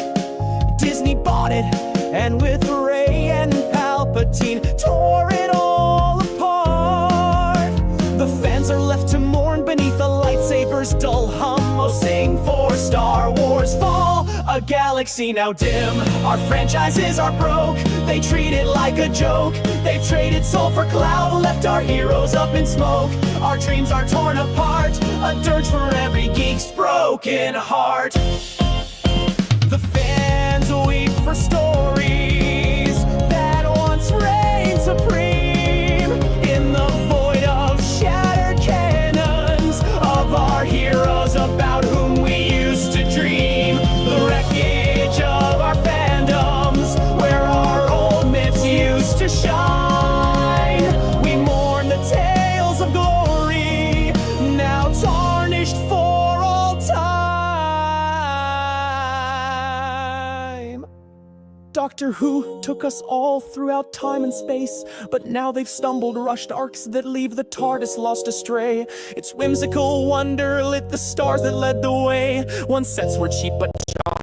Disney bought it, and with Rey and Palpatine tore it all apart. The fans are left to mourn beneath the lightsaber's dull hum. Oh, sing for Star Wars fall, a galaxy now dim. Our franchises are broke, they treat it like a joke. They've traded soul for clout, left our heroes up in smoke. Our dreams are torn apart, a dirge for every geek's broken heart. The fans weep for stories that once reigned supreme in the void of shattered cannons of our heroes about whom we used to dream. The wreckage of our fandoms where our old myths used to shine. We mourn the tales of glory, now tarnished for all time. Doctor Who took us all throughout time and space, but now they've stumbled, rushed arcs that leave the TARDIS lost astray. Its whimsical wonder lit the stars that led the way. Once sets were cheap but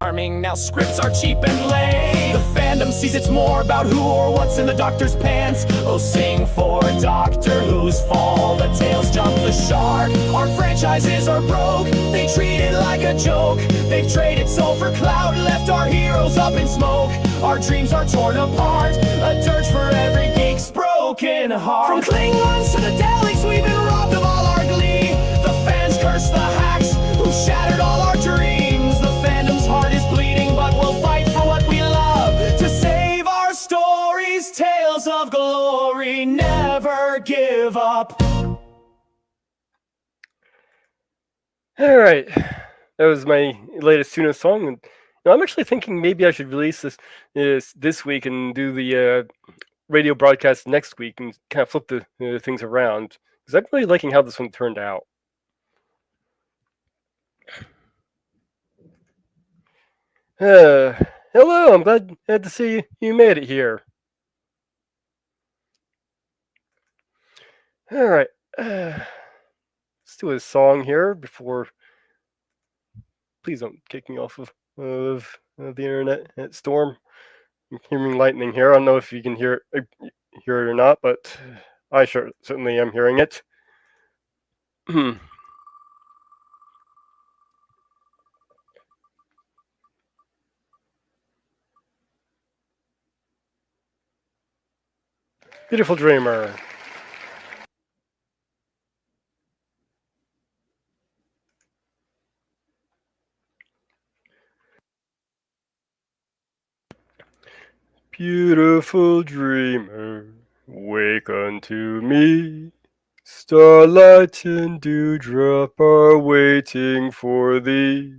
charming, now scripts are cheap and lame. The fandom sees it's more about who or what's in the Doctor's pants. Oh, sing for Doctor Who's fall, the tales jump the shark. Our franchises are broke, they treat it like a joke. They've traded soul for clout, left our heroes up in smoke. Our dreams are torn apart, a dirge for every geek's broken heart. From Klingons to the Daleks, we've been robbed of all our glee. The fans curse the hacks who shattered all our dreams. The fandom's heart is bleeding, but we'll fight for what we love to save our stories. Tales of glory, never give up.
All right, that was my latest tuna song. And I'm actually thinking maybe I should release this week and do the radio broadcast next week and kind of flip the things around, because I'm really liking how this one turned out. Hello, I'm glad to see you made it here. All right, let's do a song here before. Please don't kick me off of the internet. Storm, I'm hearing lightning here. I don't know if you can hear it or not, but I certainly am hearing it. Beautiful Dreamer. Beautiful dreamer, wake unto me. Starlight and dewdrop are waiting for thee.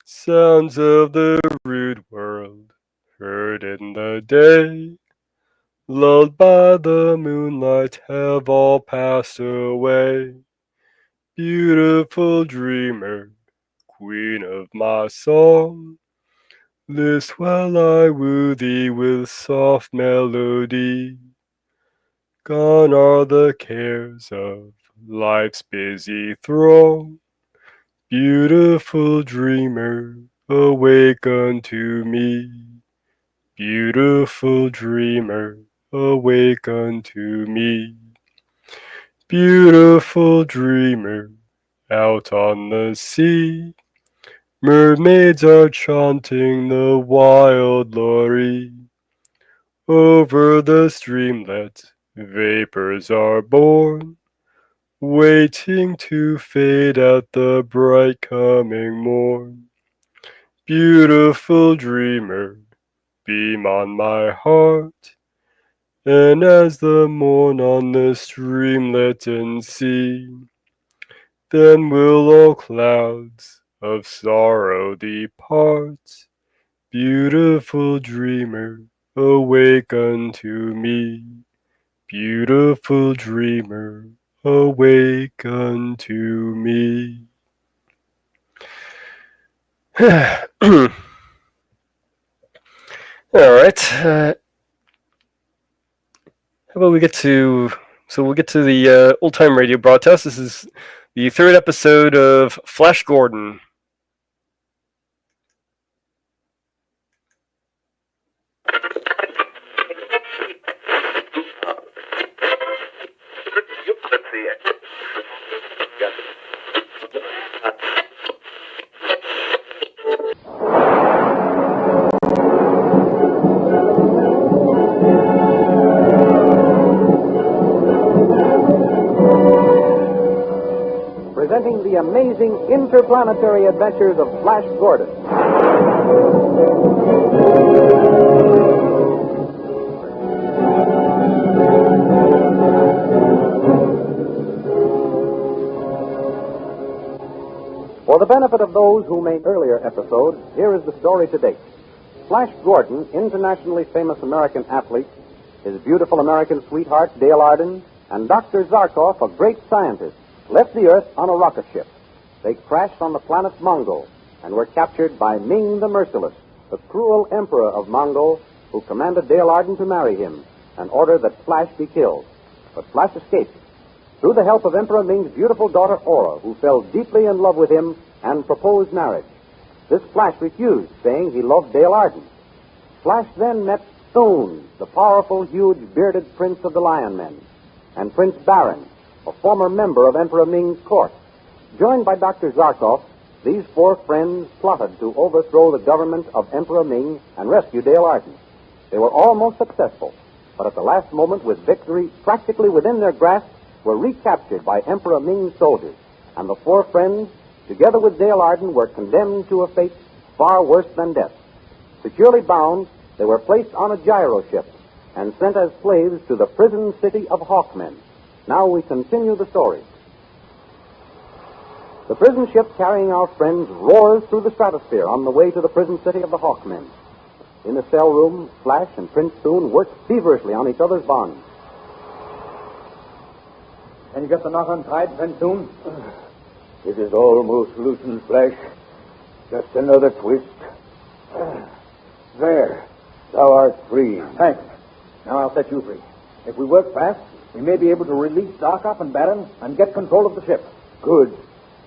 Sounds of the rude world, heard in the day, lulled by the moonlight, have all passed away. Beautiful dreamer, queen of my song, list while I woo thee with soft melody. Gone are the cares of life's busy throng. Beautiful dreamer, awake unto me. Beautiful dreamer, awake unto me. Beautiful dreamer, out on the sea, Mermaids are chanting the wild lorry. Over the streamlet, vapors are born, waiting to fade at the bright coming morn. Beautiful dreamer, beam on my heart, and as the morn on the streamlet and sea, then will all clouds of sorrow depart. Beautiful dreamer, awake unto me. Beautiful dreamer, awake unto me. All right. How about we get to? So we'll get to the old time radio broadcast. This is the third episode of Flash Gordon.
Presenting the amazing interplanetary adventures of Flash Gordon. For the benefit of those who made earlier episodes, here is the story to date. Flash Gordon, internationally famous American athlete, his beautiful American sweetheart, Dale Arden, and Dr. Zarkov, a great scientist, left the Earth on a rocket ship. They crashed on the planet Mongo and were captured by Ming the Merciless, the cruel emperor of Mongo, who commanded Dale Arden to marry him and ordered that Flash be killed. But Flash escaped through the help of Emperor Ming's beautiful daughter Aura, who fell deeply in love with him and proposed marriage. This Flash refused, saying he loved Dale Arden. Flash then met Thune, the powerful, huge, bearded prince of the Lion Men, and Prince Baron, a former member of Emperor Ming's court. Joined by Dr. Zarkov, these four friends plotted to overthrow the government of Emperor Ming and rescue Dale Arden. They were almost successful, but at the last moment, with victory practically within their grasp, were recaptured by Emperor Ming's soldiers, and the four friends, together with Dale Arden, were condemned to a fate far worse than death. Securely bound, they were placed on a gyro ship and sent as slaves to the prison city of Hawkmen. Now we continue the story. The prison ship carrying our friends roars through the stratosphere on the way to the prison city of the Hawkmen. In the cell room, Flash and Prince Thune work feverishly on each other's bonds.
Can you get the knot untied, Prince Thune? It is almost loosened, Flash. Just another twist. There. Thou art free.
Thanks. Now I'll set you free. If we work fast, we may be able to release Zarkov and Baron and get control of the ship.
Good.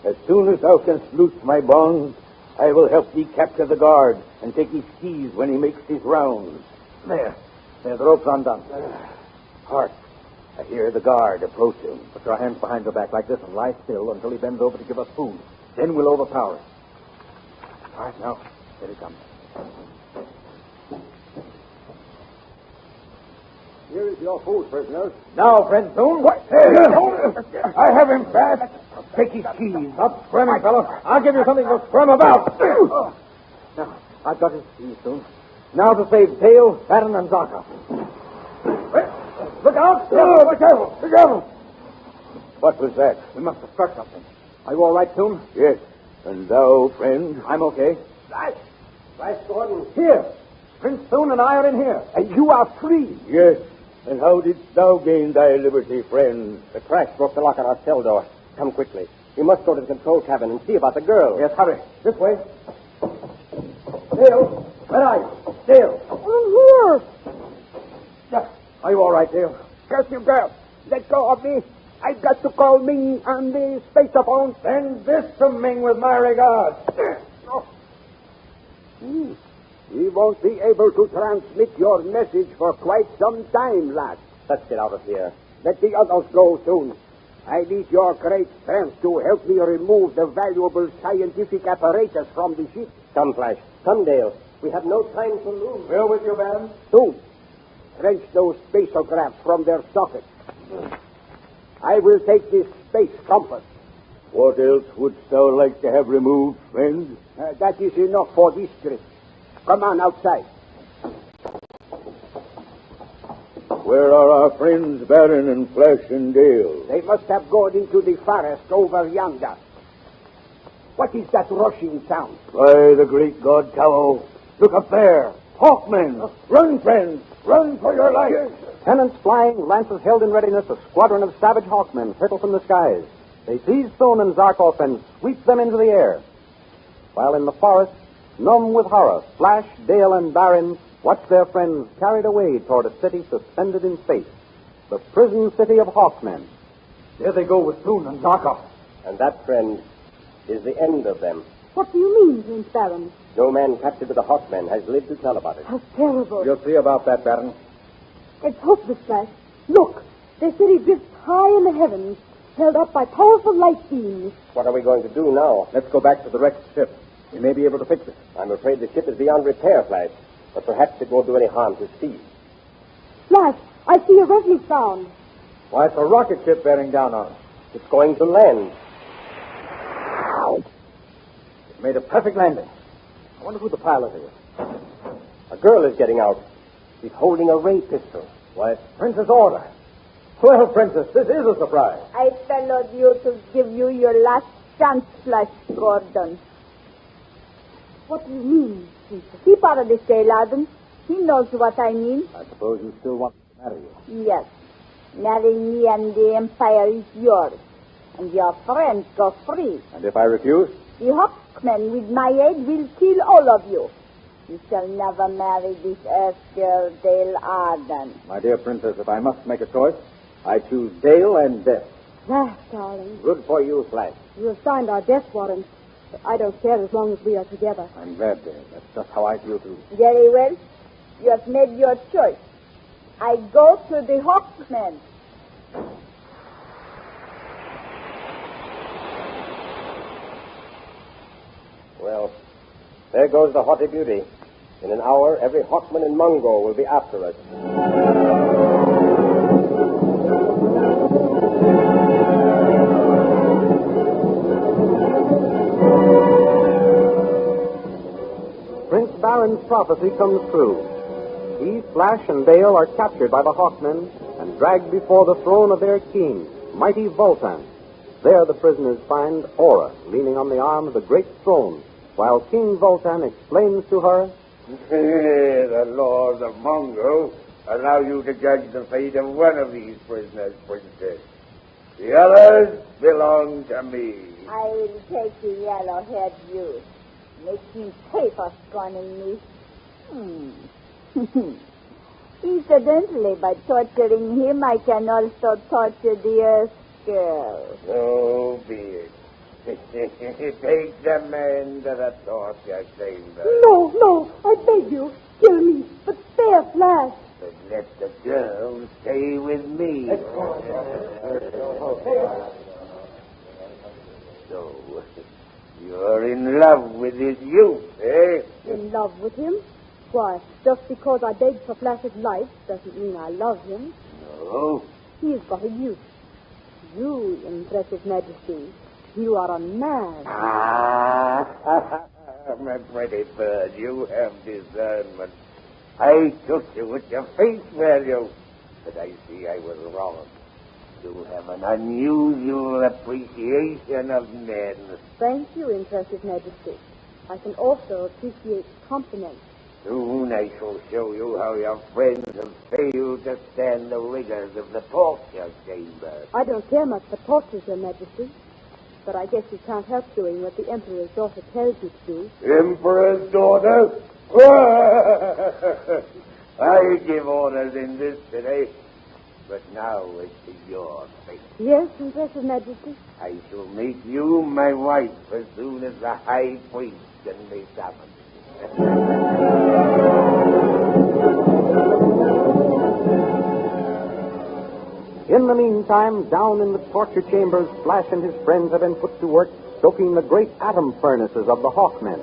As soon as thou canst loose my bonds, I will help thee capture the guard and take his keys when he makes his rounds.
There. The rope's undone.
Hark. I hear the guard approaching.
Put your hands behind your back like this and lie still until he bends over to give us food. Then we'll overpower him. All right, now. Here he comes. Here is your food, prisoners. Now, friend Thune.
What? I have him fast. Take his keys.
Stop squirming, fellow. I'll give you something to squirm about. Now, I've got his keys, Thune. Now to save Dale, Baron, and Zarkov. Look out! Be careful! Be careful!
What was that?
We must have struck something. Are you all right, Thune?
Yes. And thou, friend?
I'm okay. Flash Gordon. Here. Prince Thune and I are in here.
And you are free. Yes. And how didst thou gain thy liberty, friend?
The crash broke the lock on our cell door. Come quickly. We must go to the control cabin and see about the girl. Yes, hurry. This way. Dale, where are you? Dale.
I'm here.
Yeah. Are you all right, Dale?
Curse you, girl. Let go of me. I've got to call Ming on the spaceophone.
Send this to Ming with my regards.
We won't be able to transmit your message for quite some time, lad.
Let's get out of here.
Let the others go soon. I need your great strength to help me remove the valuable scientific apparatus from the ship.
Come, Flash. Come, Dale. We have no time to lose.
We're with you, Baron. Soon. Wrench those spaceographs from their sockets. I will take this space compass.
What else wouldst thou like to have removed, friend?
That is enough for this trip. Come on outside.
Where are our friends Baron and Flash and Dale?
They must have gone into the forest over yonder. What is that rushing sound?
By the great god Cthulhu. Look up there. Hawkmen. Run, friends. Run for your lives.
Pennants flying, lances held in readiness, a squadron of savage hawkmen hurtle from the skies. They seize Thune and Zarkov and sweep them into the air. While in the forest, numb with horror, Flash, Dale, and Baron watch their friends carried away toward a city suspended in space. The prison city of hawkmen.
There they go with Thune and Zarkov.
And that, friend, is the end of them.
What do you mean, Prince Baron?
No man captured with the Hawkmen has lived to tell about it.
How terrible.
You'll see about that, Baron.
It's hopeless, Flash. Look, their city drifts high in the heavens, held up by powerful light beams.
What are we going to do now?
Let's go back to the wrecked ship. We may be able to fix it.
I'm afraid the ship is beyond repair, Flash. But perhaps it won't do any harm to see.
Flash, I see a resonant sound.
Why, it's a rocket ship bearing down on us.
It's going to land.
It made a perfect landing. I wonder who the pilot is.
A girl is getting out. She's holding a ray pistol.
Why, it's Prince's order. Well, Princess, this is a surprise.
I followed you to give you your last chance, Flash Gordon.
What do you mean, Princess?
Keep out of this, J-Loudon. He knows what I mean.
I suppose you still want to marry you.
Yes. Marry me and the Empire is yours. And your friends go free.
And if I refuse?
The Hawkmen, with my aid, will kill all of you. You shall never marry this Earth girl, Dale Arden.
My dear Princess, if I must make a choice, I choose Dale and death.
Flash, darling,
Good for you, Flash.
you have signed our death warrant. But I don't care as long as we are together.
I'm glad, Dale. That's just how I feel, too.
Very well. You have made your choice. I go to the Hawkmen.
Well, there goes the haughty beauty. In an hour, every Hawkman in Mungo will be after us.
Prince Baron's prophecy comes true. He, Flash, and Dale are captured by the Hawkmen and dragged before the throne of their king, mighty Vultan. There the prisoners find Aura leaning on the arm of the great throne, while King Vultan explains to her,
The laws of Mungo allow you to judge the fate of one of these prisoners, Princess. The others belong to me.
I will take the yellow-haired youth. Make him pay for scorning me. Incidentally, by torturing him, I can also torture the Earth girl.
So be it. Take the man to the torture chamber.
No, I beg you, kill me, but spare Flash.
But let the girl stay with me. So, you're in love with this youth, eh?
In love with him? Why, just because I begged for Flash's life doesn't mean I love him.
No.
He's but a youth. You, impressive majesty, you are a man.
My pretty bird, you have discernment. I took you at your face value, but I see I was wrong. You have an unusual appreciation of men.
Thank you, impressive majesty. I can also appreciate compliments.
Soon I shall show you how your friends have failed to stand the rigors of the torture chamber.
I don't care much for tortures, your majesty. But I guess you can't help doing what the emperor's daughter tells you to do.
Emperor's daughter? I give orders in this city, but now it's your fate.
Yes, impressive majesty.
I shall make you my wife as soon as the high priest can be summoned.
In the meantime, down in the torture chambers, Flash and his friends have been put to work stoking the great atom furnaces of the Hawkmen.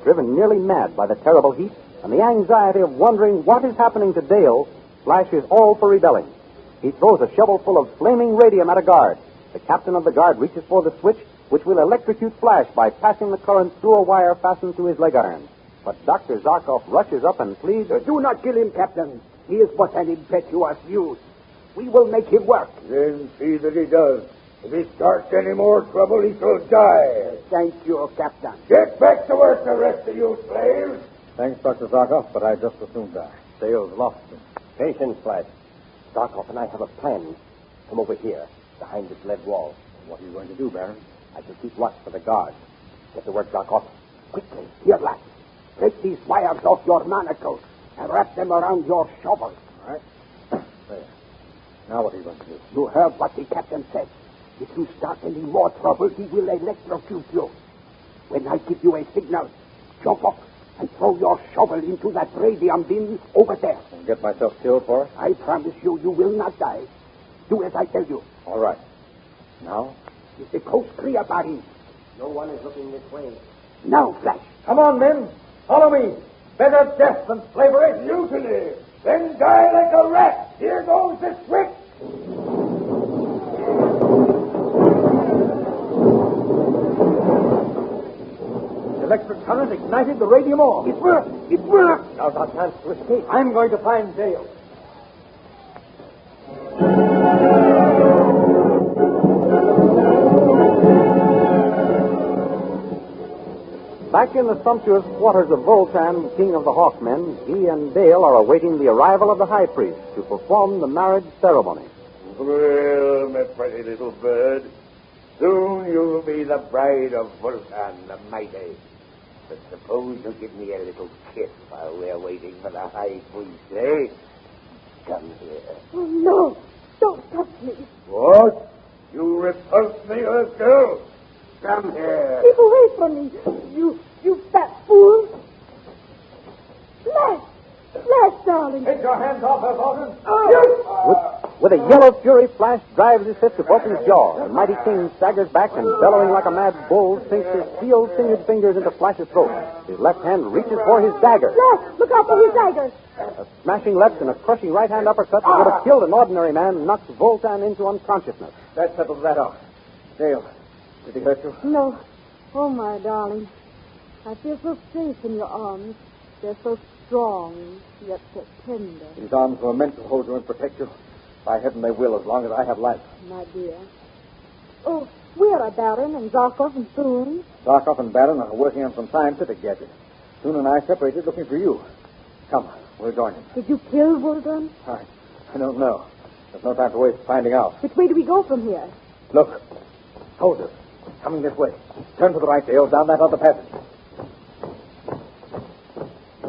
Driven nearly mad by the terrible heat and the anxiety of wondering what is happening to Dale, Flash is all for rebelling. He throws a shovel full of flaming radium at a guard. The captain of the guard reaches for the switch, which will electrocute Flash by passing the current through a wire fastened to his leg iron. But Dr. Zarkov rushes up and pleads,
Do not kill him, Captain. He is but an impetuous youth. We will make him work.
Then see that he does. If he starts any more trouble, he shall die.
Thank you, Captain.
Get back to work, the rest of you slaves.
Thanks, Dr. Zarkov, but I'd just as soon die. Dale's lost him.
Patience, Flash. Zarkov and I have a plan. Come over here, behind this lead wall.
What are you going to do, Baron?
I shall keep watch for the guards. Get to work, Zarkov.
Quickly, here, lad. Take these wires off your manacles and wrap them around your shovel.
All right. There. Now what are you going to do?
You heard what the captain said. If you start any more trouble, he will electrocute you. When I give you a signal, jump up and throw your shovel into that radium bin over there.
And get myself killed for it?
I promise you, you will not die. Do as I tell you.
All right. Now?
Is the coast clear, Barry?
No one is looking this way.
Now, Flash.
Come on, men. Follow me. Better death than slavery.
Mutiny. Then die like a rat. Here goes the switch.
The electric current ignited the radium ore.
It worked. It worked.
Now's our chance to escape.
I'm going to find Dale.
Back in the sumptuous quarters of Voltan, king of the Hawkmen, he and Dale are awaiting the arrival of the high priest to perform the marriage ceremony.
Well, my pretty little bird, soon you'll be the bride of Vulcan the Mighty. But suppose you give me a little kiss while we're waiting for the high priest, eh? Come here.
Oh, no. Don't touch me.
What? You repulse me, Earth girl? Come here.
Keep away from me. You fat fool. Flash. Flash, darling.
Take your hands off her, Bolton.
With a yell of fury, Flash drives his fist to Vulcan's jaw. The mighty king staggers back and, bellowing like a mad bull, sinks his steel-fingered fingers into Flash's throat. His left hand reaches for his dagger.
Flash, look out for his dagger.
A smashing left and a crushing right-hand uppercut that would have killed an ordinary man knocks Voltan into unconsciousness.
That settles that out. Dale, did he hurt you?
No. Oh, my darling. I feel so safe in your arms. They're so strong, yet so tender.
These arms were meant to hold you and protect you. By heaven, they will, as long as I have life.
My dear. Oh, where are Baron and Zarkov and Thune?
Zarkov and Baron are working on some scientific gadget. Thune and I separated looking for you. Come, we'll join him.
Did you kill Vulcan?
I don't know. There's no time to waste finding out.
Which way do we go from here?
Look, soldiers, coming this way. Turn to the right, Dale, down that other passage.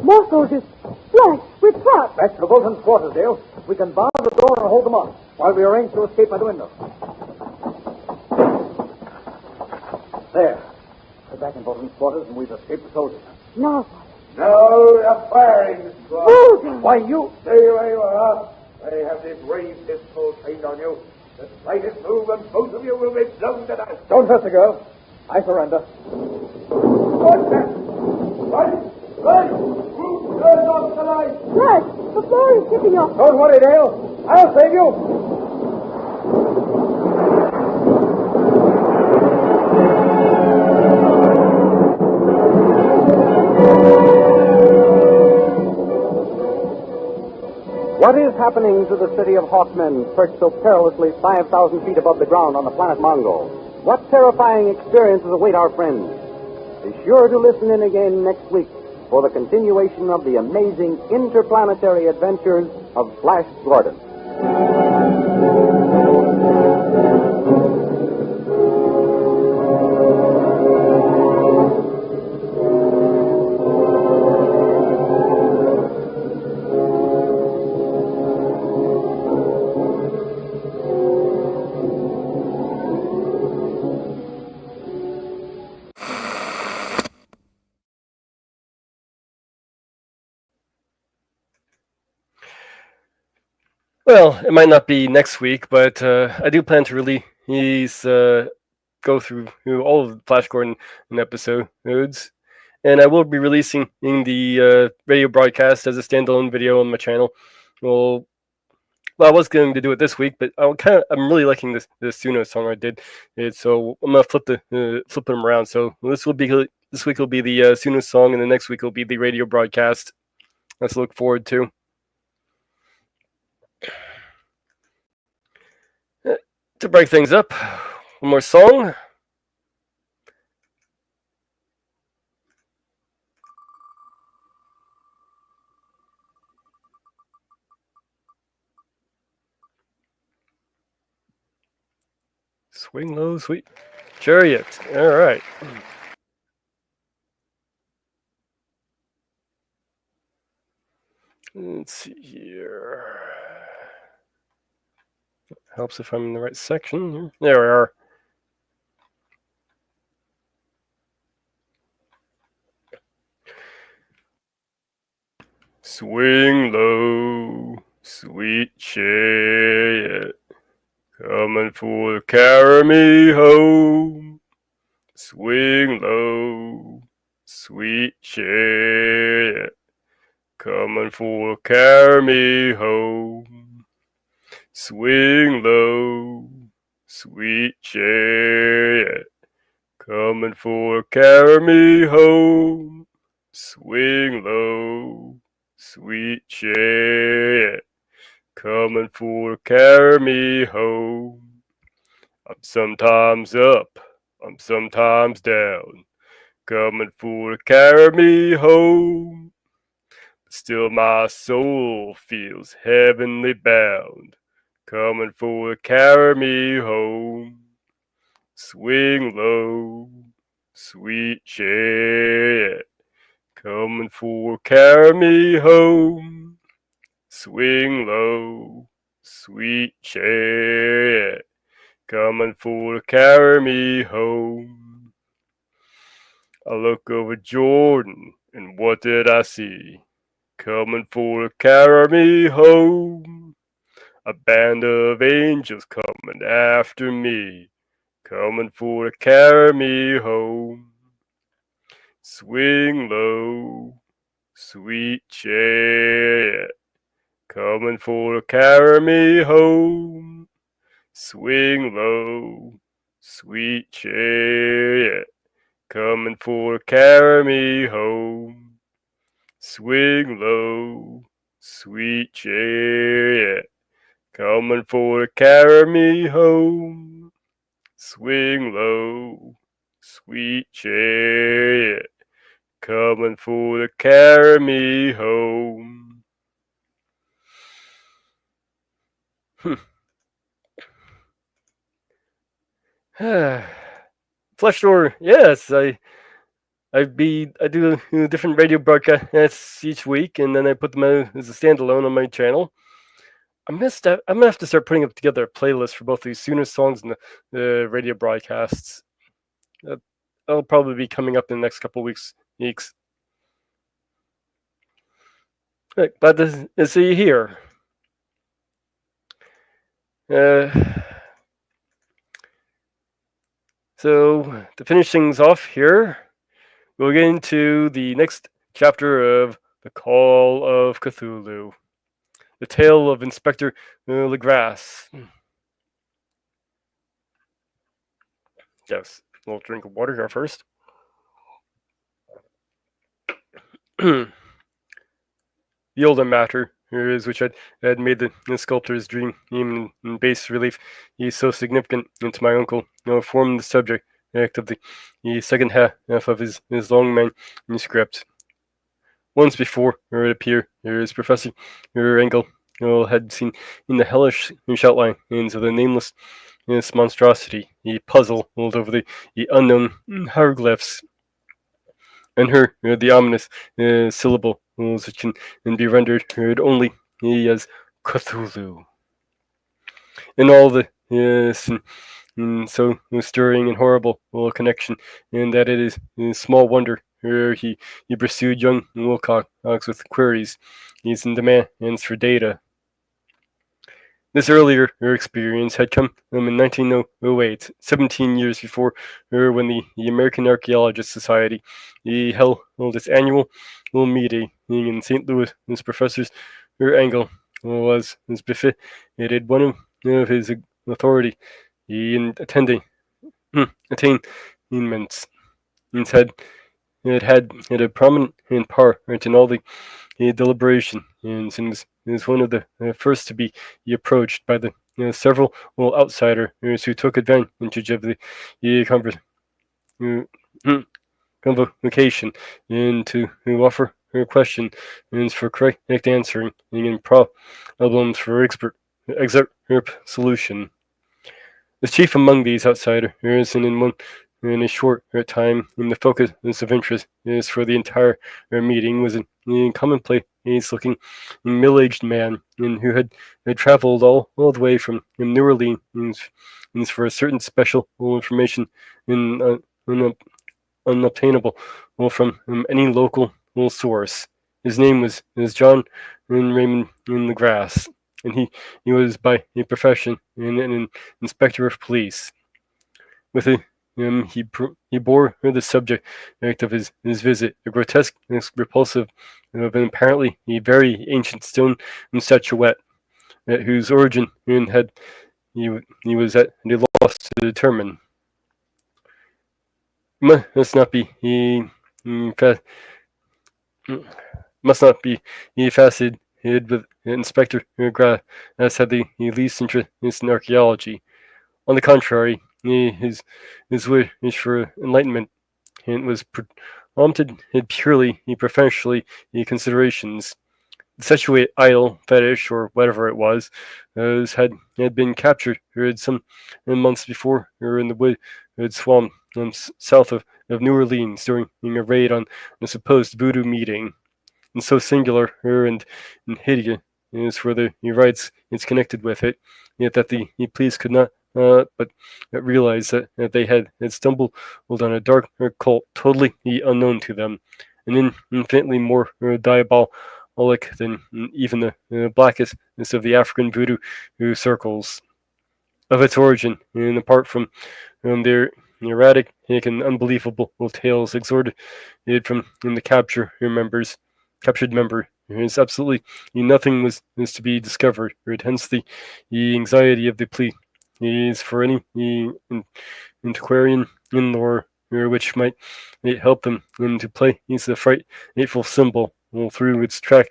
More soldiers. Flash, we're trapped.
That's the Vulcan's quarters, Dale. We can bar the door and hold them up while we arrange to escape by the window. There. We're back in Vulcan's quarters and we've escaped the soldiers.
Now,
Now the firing squad.
Vulcan!
Why, you...
Stay where you are. I have this ray pistol trained on you. The slightest move and both of you will be blown to dust.
Don't hurt the girl. I surrender.
What's that? Right! Right! Who turned off the light?
Flash, the floor is tipping off.
Don't worry, Dale. I'll save you.
What is happening to the city of Hawkmen, perched so perilously 5,000 feet above the ground on the planet Mongo? What terrifying experiences await our friends? Be sure to listen in again next week for the continuation of the amazing interplanetary adventures of Flash Gordon.
Well, it might not be next week, but I do plan to release go through all of the Flash Gordon episodes, and I will be releasing in the radio broadcast as a standalone video on my channel. Well, I was going to do it this week, but I'm really liking this Suno song I did, so I'm gonna flip them around. So this week will be the Suno song, and the next week will be the radio broadcast. Let's look forward to. To break things up, one more song. Swing low, sweet chariot. All right. Let's see here. Helps if I'm in the right section. There we are. Swing low, sweet chariot, coming for to carry me home. Swing low, sweet chariot, coming for to carry me home. Swing low, sweet chariot, coming for to carry me home. Swing low, sweet chariot, coming for to carry me home. I'm sometimes up, I'm sometimes down, coming for to carry me home. Still my soul feels heavenly bound, coming for to carry me home. Swing low, sweet chariot, coming for to carry me home. Swing low, sweet chariot, coming for to carry me home. I look over Jordan, and what did I see? Coming for to carry me home. A band of angels coming after me, coming for to carry me home. Swing low, sweet chariot, coming for to carry me home. Swing low, sweet chariot, coming for to carry me home. Swing low, sweet chariot, coming for to carry me home. Swing low, sweet chariot, coming for to carry me home. Flesh Door, yes, I do different radio broadcasts each week, and then I put them out as a standalone on my channel. I'm gonna have to start putting up together a playlist for both these Sooner songs and the radio broadcasts. That'll probably be coming up in the next couple of weeks. Right, glad to see you here. So to finish things off here, we'll get into the next chapter of The Call of Cthulhu, the tale of Inspector Legrasse. Yes, a little drink of water here first. The older matter is which had made the sculptor's dream in bas relief is so significant into my uncle, formed the subject of the second half of his long manuscript. Once before, it appeared, as Professor Engel had seen in the hellish outlines of the nameless monstrosity, he puzzled over the unknown hieroglyphs, and heard the ominous syllable which can be rendered only as Cthulhu. And all the so stirring and horrible connection, and that it is small wonder he pursued young Wilcox with queries. He's in demands for data. This earlier experience had come in 1908, 17 years before when the American Archaeological Society held its annual meeting in St. Louis. His professors Engel was befitted one of his authority in attending attainments. It had a prominent part in all the deliberation, and is one of the first to be approached by the several outsiders who took advantage of the convocation and to offer her question and for correct answering and problems for expert solution. The chief among these outsiders, and in a short time, and the focus of interest is for the entire meeting was a commonplace looking middle-aged man and who had traveled all the way from New Orleans for a certain special information in unobtainable from any local source. His name was John Raymond LeGrasse, and he was by profession an inspector of police. With he bore the subject of his visit, a grotesque and repulsive of an apparently very ancient stone statuette, whose origin he was at a loss to determine. Must not be fascinated with Inspector Graff as had the least interest in archaeology. On the contrary, his wish for enlightenment was prompted purely professionally considerations. Such a idol, fetish, or whatever it was, had been captured some months before in the wood swamp south of New Orleans during a raid on a supposed voodoo meeting. And so singular and hideous were the rites connected with it, yet that the police could not but realize that they had stumbled on a dark cult totally unknown to them, and infinitely more diabolic than even the blackest of the African voodoo circles. Of its origin, and apart from their erratic and unbelievable tales extorted from the captured member, is absolutely nothing was to be discovered, hence the anxiety of the police is for any antiquarian in lore which might help them to play the frightful symbol through its track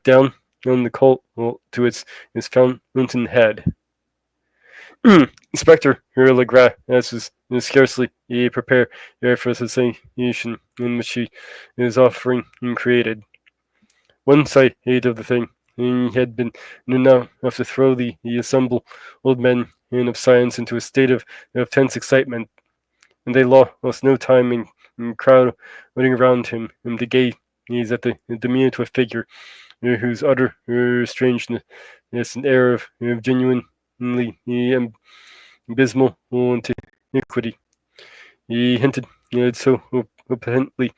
down on the cult to its fountain head. Inspector Legrand was scarcely prepared for the situation in which he is offering and created. One side of the thing, he had been enough to throw the assembled old men of science into a state of tense excitement, and they lost no time in crowding around him to gaze at the diminutive figure whose utter strangeness and air of genuinely abysmal antiquity he hinted so opinently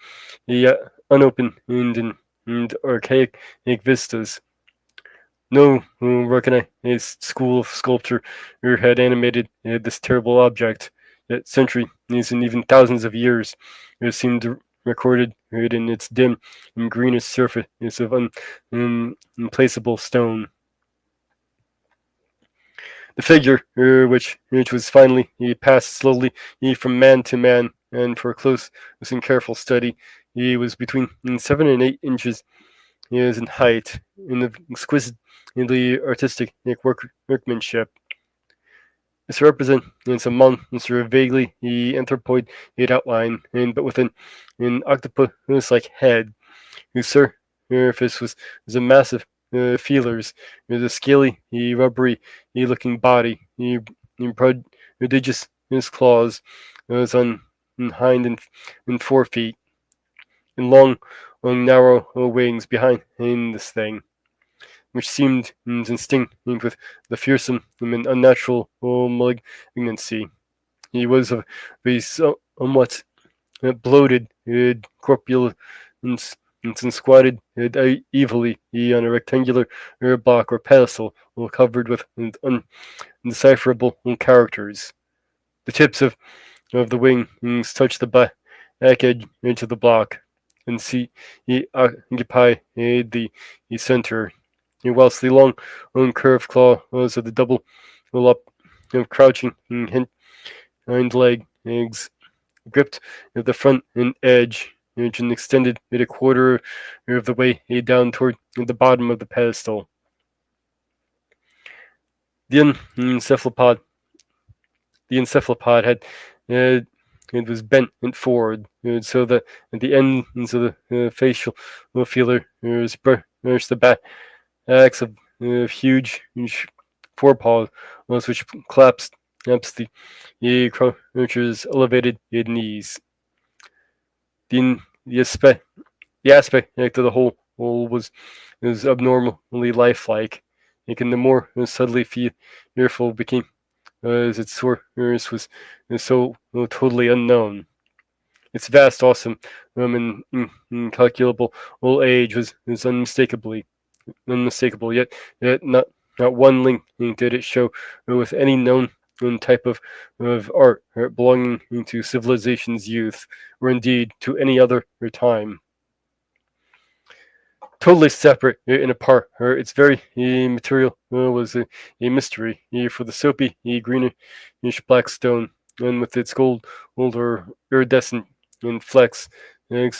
unopened and archaic vistas. No recognized school of sculpture had animated this terrible object, yet centuries and even thousands of years seemed recorded in its dim and greenish surface of unplaceable stone. The figure, which was finally passed slowly from man to man, and for close and careful study, he was between 7 and 8 inches in height, in the exquisitely artistic workmanship. This represents a monster of vaguely anthropoid outline, but with an octopus-like head, whose surface was a massive feelers, with a scaly, rubbery-looking body, prodigious claws on hind and forefeet, and long narrow wings behind this thing, which seemed instinct with the fearsome and unnatural malignancy. He was of a somewhat bloated corpulence, and squatted evilly on a rectangular block or pedestal covered with undecipherable characters. The tips of the wings touch the back edge of the block and see occupy the center, whilst the long curved claws of the double up crouching hind legs gripped the front and edge and extended it a quarter of the way down toward the bottom of the pedestal. The encephalopod had it was bent forward so that at the ends of the facial feelers brushed the backs of huge forepaws which collapsed the creature's elevated knees. The aspect of the whole was abnormally lifelike, making the more subtly fearful became as its source was so totally unknown. Its vast, awesome, and incalculable old age was unmistakable. Yet not one link did it show with any known type of art belonging to civilization's youth, or indeed to any other time. Totally separate and apart, its very material was a mystery for the soapy greenish black stone, and with its gold or iridescent and flecks and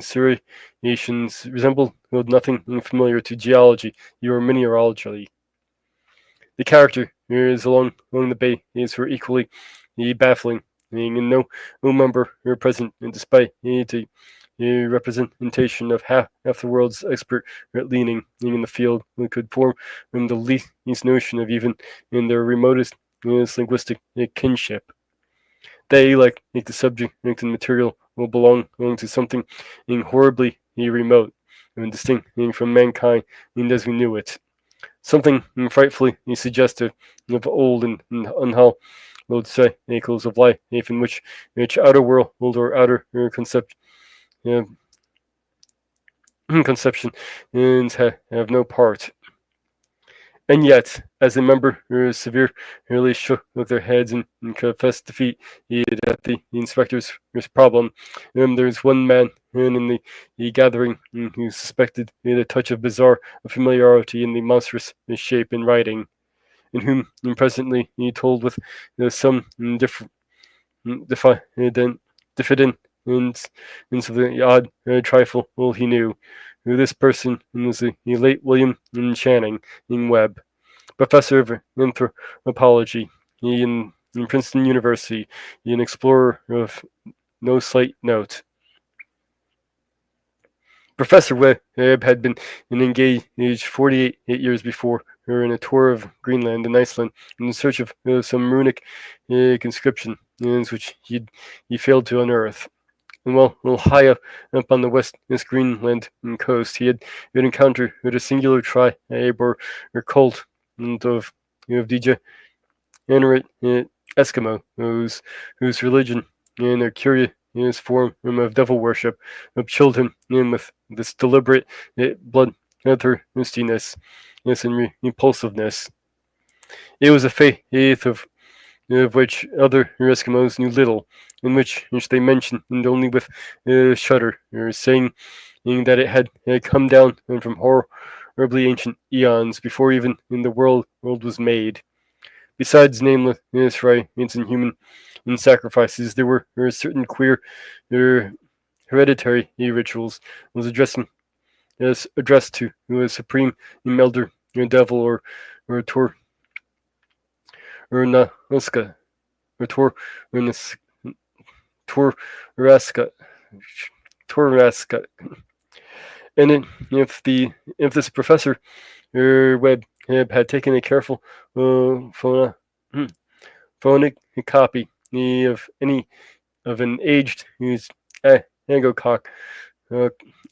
serrations resembled nothing familiar to geology or mineralogy. The characters along the bays were equally baffling, and no member were present, despite the representation of half the world's expert leaning in the field who could form the least notion of even in their remotest linguistic kinship. They, like the subject and material, will belong to something horribly remote and distinct from mankind as we knew it. Something frightfully suggestive of old and unhallowed cycles of life in which outer world or outer conceptions have no part. And yet, as a member severely shook their heads and confessed defeat at the inspector's problem, there's one man in the gathering who suspected a touch of bizarre familiarity in the monstrous shape and writing, and whom presently he told with some diffidence of the odd trifle he knew. This person was the late William Channing Webb, professor of anthropology in Princeton University, an explorer of no slight note. Professor Webb had been engaged 48 years before in a tour of Greenland and Iceland in search of some runic inscription which he failed to unearth. And while high up on the west Greenland coast, he had encountered a singular tribe or cult of degenerate Eskimos whose religion and their curious form of devil worship chilled him in with this deliberate bloodthirstiness and repulsiveness. It was a faith of which other Eskimos knew little, in which they mentioned only with shudder, saying that it had come down from horribly ancient eons before even the world was made. Besides nameless rites and human sacrifices, there were certain queer hereditary rituals was addressed to a supreme elder devil or Tor or Naska or Toraska. And if this professor Webb had taken a careful phonic copy of an aged Angkor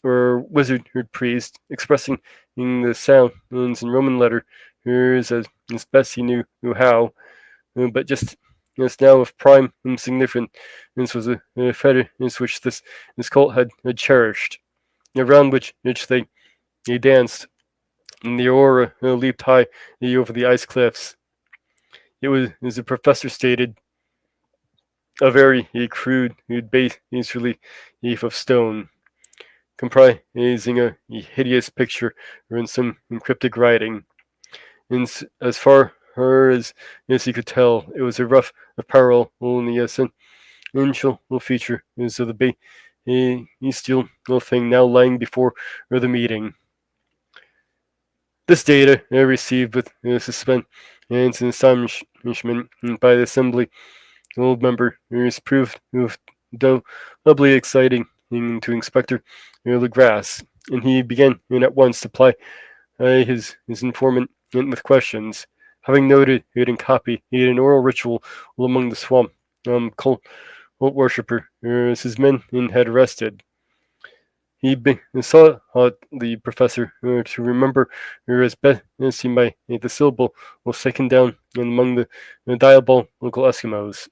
or wizard priest expressing the sounds in Roman letters as best he knew how, but just now of prime significance was a fetish which this cult had cherished. around which they danced, and the aurora leaped high over the ice cliffs. It was, as the professor stated, a very crude base relief of stone, comprising a hideous picture or in some cryptic writing. And as far as he could tell, it was a rough apparel, only a essential feature is of the bestial thing now lying before the meeting. This data, received with suspense and astonishment by the assembly old member, is proved doubly exciting to Inspector Legrasse, and he began at once to ply his informant with questions. Having noted it in copy, he had an oral ritual among the swamp cult worshipper as his men had arrested. He sought the professor to remember as best as he might the syllable was taken down among the diabolical Eskimos.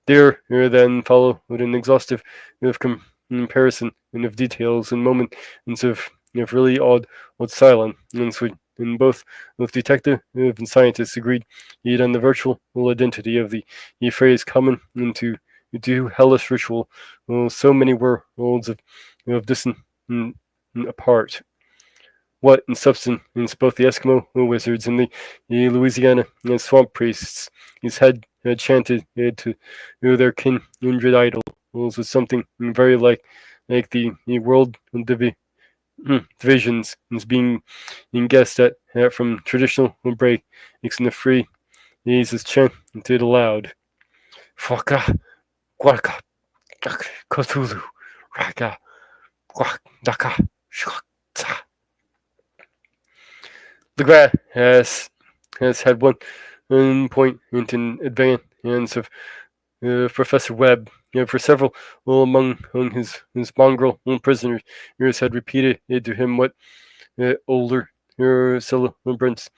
There then followed an exhaustive comparison of details and moments of really odd silence, and both detective and scientists agreed yet on the virtual identity of the phrase common into hellish ritual. So many worlds of distant apart. What, in substance, both the Eskimo wizards and the Louisiana swamp priests had chanted to their kindred idols was something very like the world divisions being guessed at from traditional breaks in the free is chanted aloud. Faka, Guaka, Cthulhu, Raka, Daka, Shakta. Legrand has had one point in advance of Professor Webb. For several among his mongrel prisoners had repeated to him what older celebrants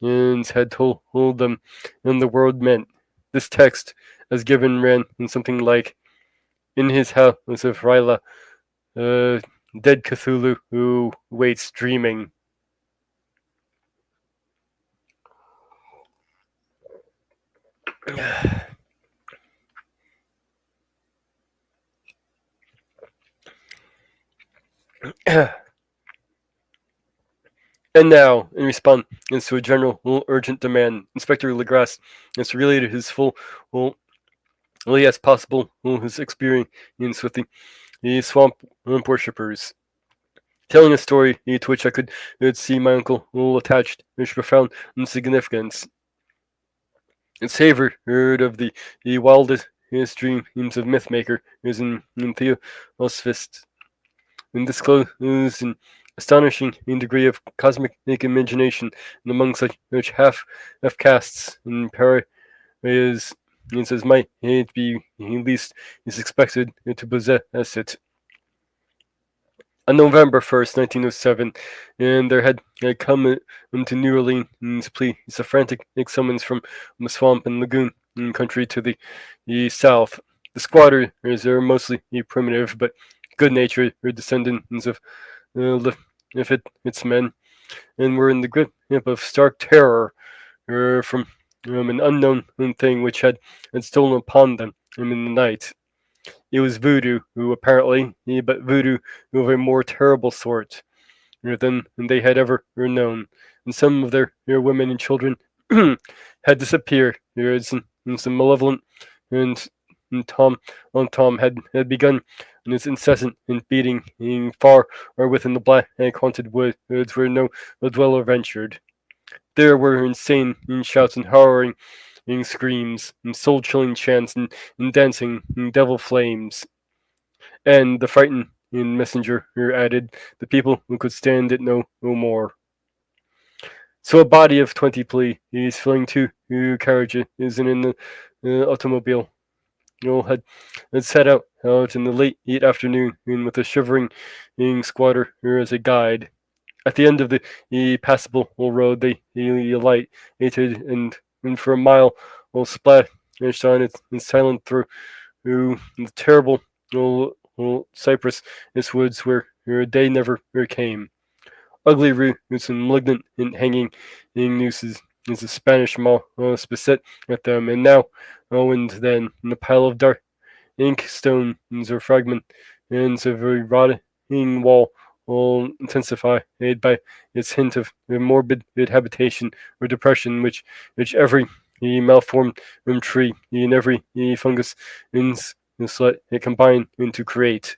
had told them and the world meant. This text, as given, ran in something like, "In his house of Ryla, dead Cthulhu who waits dreaming." And now, in response to a general urgent demand, Inspector Legrasse has related his full, as possible, his experience with the swamp worshippers, telling a story to which I could see my uncle attached with profound significance. It savored of the wildest dreams of myth-maker is in Theosophist, and disclosed an astonishing degree of cosmic imagination among such half castes in Paris as might be at least is expected to possess it. On November 1st, 1907, and there had come into New Orleans police a frantic summons from the swamp and lagoon country to the south. The squatters are mostly primitive but good-natured descendants of its men, and were in the grip of stark terror from an unknown thing which had stolen upon them in the night. It was voodoo, apparently, but voodoo of a more terrible sort than they had ever known, and some of their women and children had disappeared as some malevolent and Tom had begun his incessant beating far or within the black haunted woods where no dweller ventured. There were insane shouts and harrowing screams and soul-chilling chants and dancing devil flames. And the frightened messenger added, the people who could stand it no more. So a body of 20 police filling two carriages in the automobile had set out in the late afternoon with a shivering squatter as a guide. At the end of the passable road, they alighted, and for a mile, splashed on its silent through the terrible cypress woods where a day never came. Ugly roots and malignant and hanging nooses as the Spanish maw beset at them, and now, and then, in a pile of dark ink stones or fragments of a rotting wall, all intensified by its hint of a morbid habitation or depression, which every malformed tree and every fungus in slut combine to create.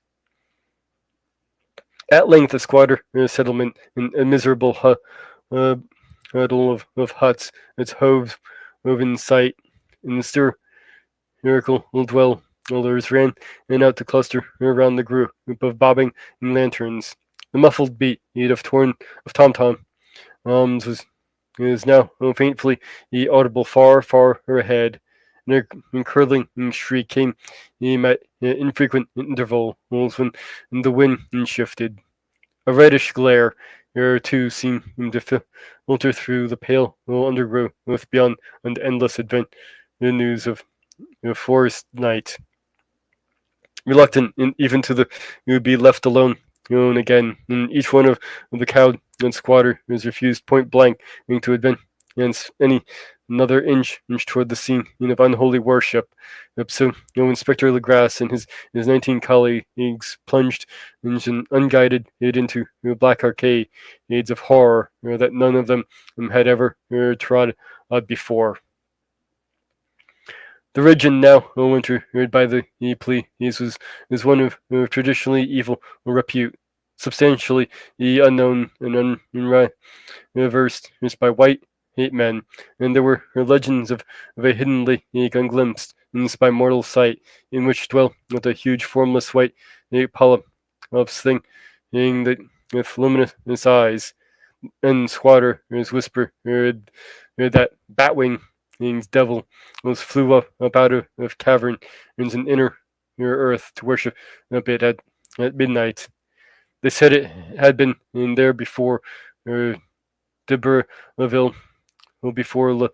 At length, a squatter settlement in a miserable huddle of huts, its hove in sight, in the miracle will dwell. Others ran and out to cluster around the group of bobbing lanterns. The muffled beat of tom tom was is now faintly audible far ahead. And a curling shriek came at infrequent intervals when the wind shifted. A reddish glare too seemed to filter through the pale undergrowth beyond an endless advent the news of forest night. Reluctant even to be left alone again, and each one of the cowed and squatter was refused point blank to advance any another inch toward the scene of unholy worship. So Inspector Legrasse and his 19 colleagues plunged unguided into black arcades of horror that none of them had ever trod before. The region now entered by the police was one of traditionally evil repute, substantially unknown and unreversed by white hate men, and there were legends of a hidden lake unglimpsed by mortal sight, in which dwelt a huge formless white polyp of thing that with luminous eyes, and squatter whisper that Batwing devil flew up out of cavern into an inner earth to worship a bit at midnight. They said it had been in there before D'Iberville, before La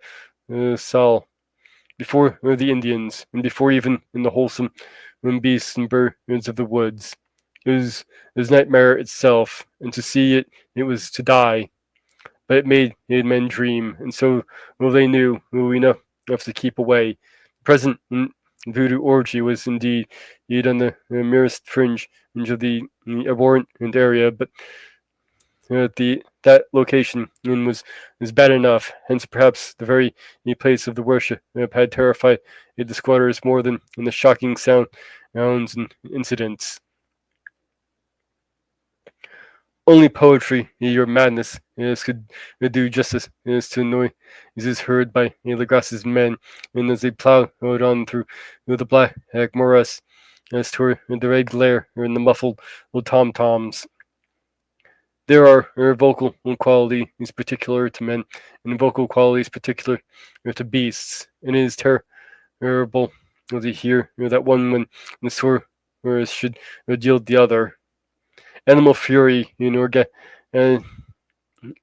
Salle, before the Indians, and before even in the wholesome beasts and birds of the woods. It was nightmare itself, and to see it was to die. But it made men dream, and so they knew enough to keep away. The present voodoo orgy was indeed on the merest fringe of the abhorrent area, but that location was bad enough. Hence, perhaps the very place of the worship had terrified the squatters more than in the shocking sounds and incidents. Only poetry or madness could do justice to noises heard by Legrasse's men, and as they plowed on through the black morass toward the red glare and the muffled tom-toms. There are vocal qualities particular to men, and vocal qualities particular to beasts, and it is terrible to hear that one when the sword should yield the other. Animal fury in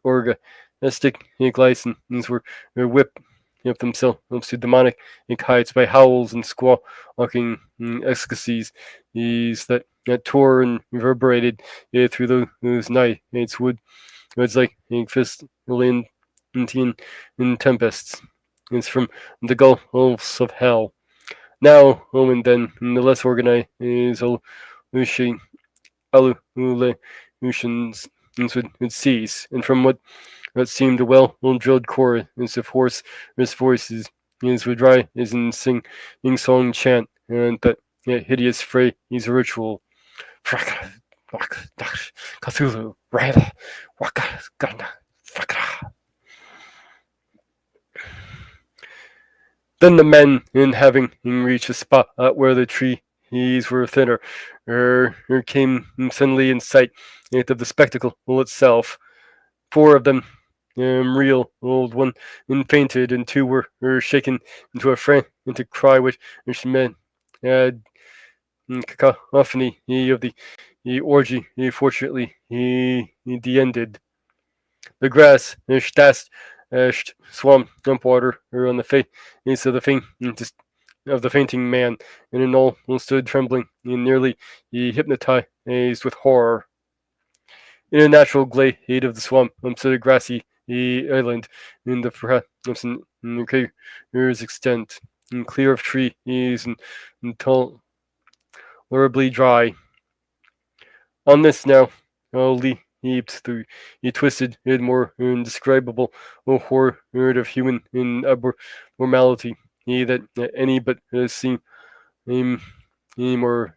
orgastic licenses were whipped up themselves to demonic heights by howls and squawking ecstasies that tore and reverberated through those nights woods like fistulating tempests. It's from the gulfs of hell. Now, and then, the less organized illusions would cease, and from what seemed a well-drilled chorus of hoarse voices would rise and sing song chant, and that hideous phrase ritual. Cthulhu, Rada, Waka, Ganda, Fakra. Then the men, having reached a spot where the trees were thinner, came suddenly in sight of the spectacle itself. 4 of them, real old, one fainted, and 2 were shaken into a frantic cry which meant cacophony of the orgy. Fortunately, he ended. The grass swam water on the face of the fainting man, and in all stood trembling and nearly hypnotized with horror. In a natural glade of the swamp, stood a grassy island in the perhaps in acres extent, and clear of trees and tolerably dry. On this now, Lee heaped through a twisted and more indescribable horde of human abnormality that any but seen him or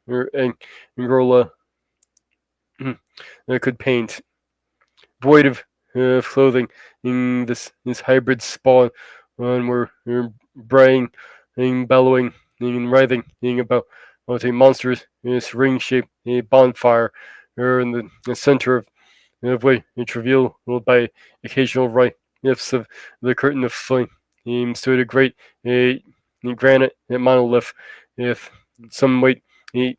Angola could paint. Void of clothing, in this hybrid spawn were braying and bellowing and writhing about a monstrous ring-shaped bonfire in the center of which revealed by occasional rifts of the curtain of flame stood a great granite monolith with some weight 8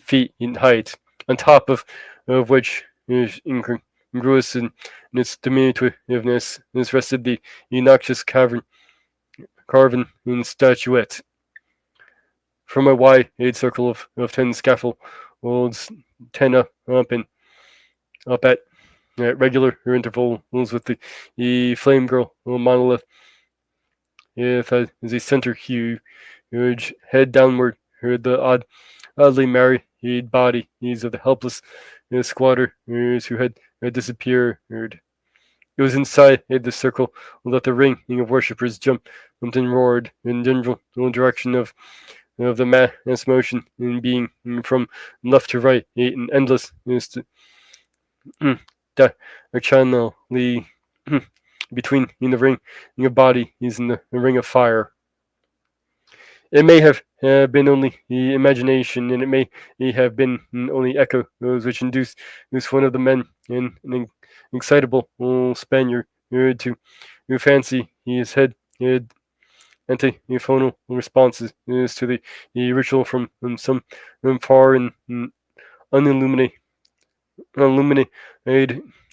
feet in height, on top of which is incongruous in its diminutiveness rested the noxious carven in statuette. From a wide circle of 10 scaffolds, 10 up and up at regular intervals with the flame girl monolith as a center huge head downward, the oddly married bodies of the helpless squatters who had disappeared. It was inside the circle that the ring of worshippers jumped and roared in general direction of the mass motion in being from left to right, an endless diagonally between the ring of body is in the ring of fire. It may have been only the imagination, and it may have been only echoes which induced one of the men, an excitable Spaniard, to fancy his head antiphonal responses to the ritual from some far and unilluminated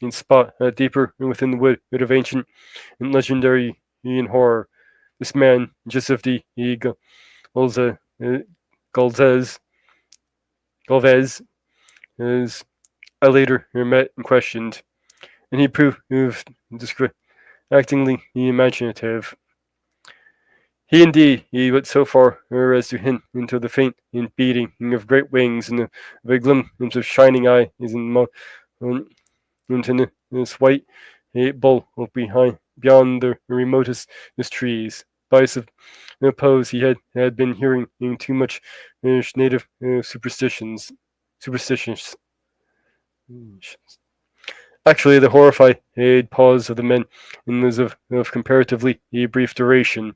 in spot deeper within the wood of ancient and legendary in horror. This man, Joseph de Galvez, as I later met and questioned, and he proved actingly imaginative. He went so far as to hint into the faint beating of great wings and the glimpse of shining eyes into this white bull beyond the remotest trees. By suppose he had been hearing too much native superstitions. Actually, the horrified pause of the men was of comparatively brief duration.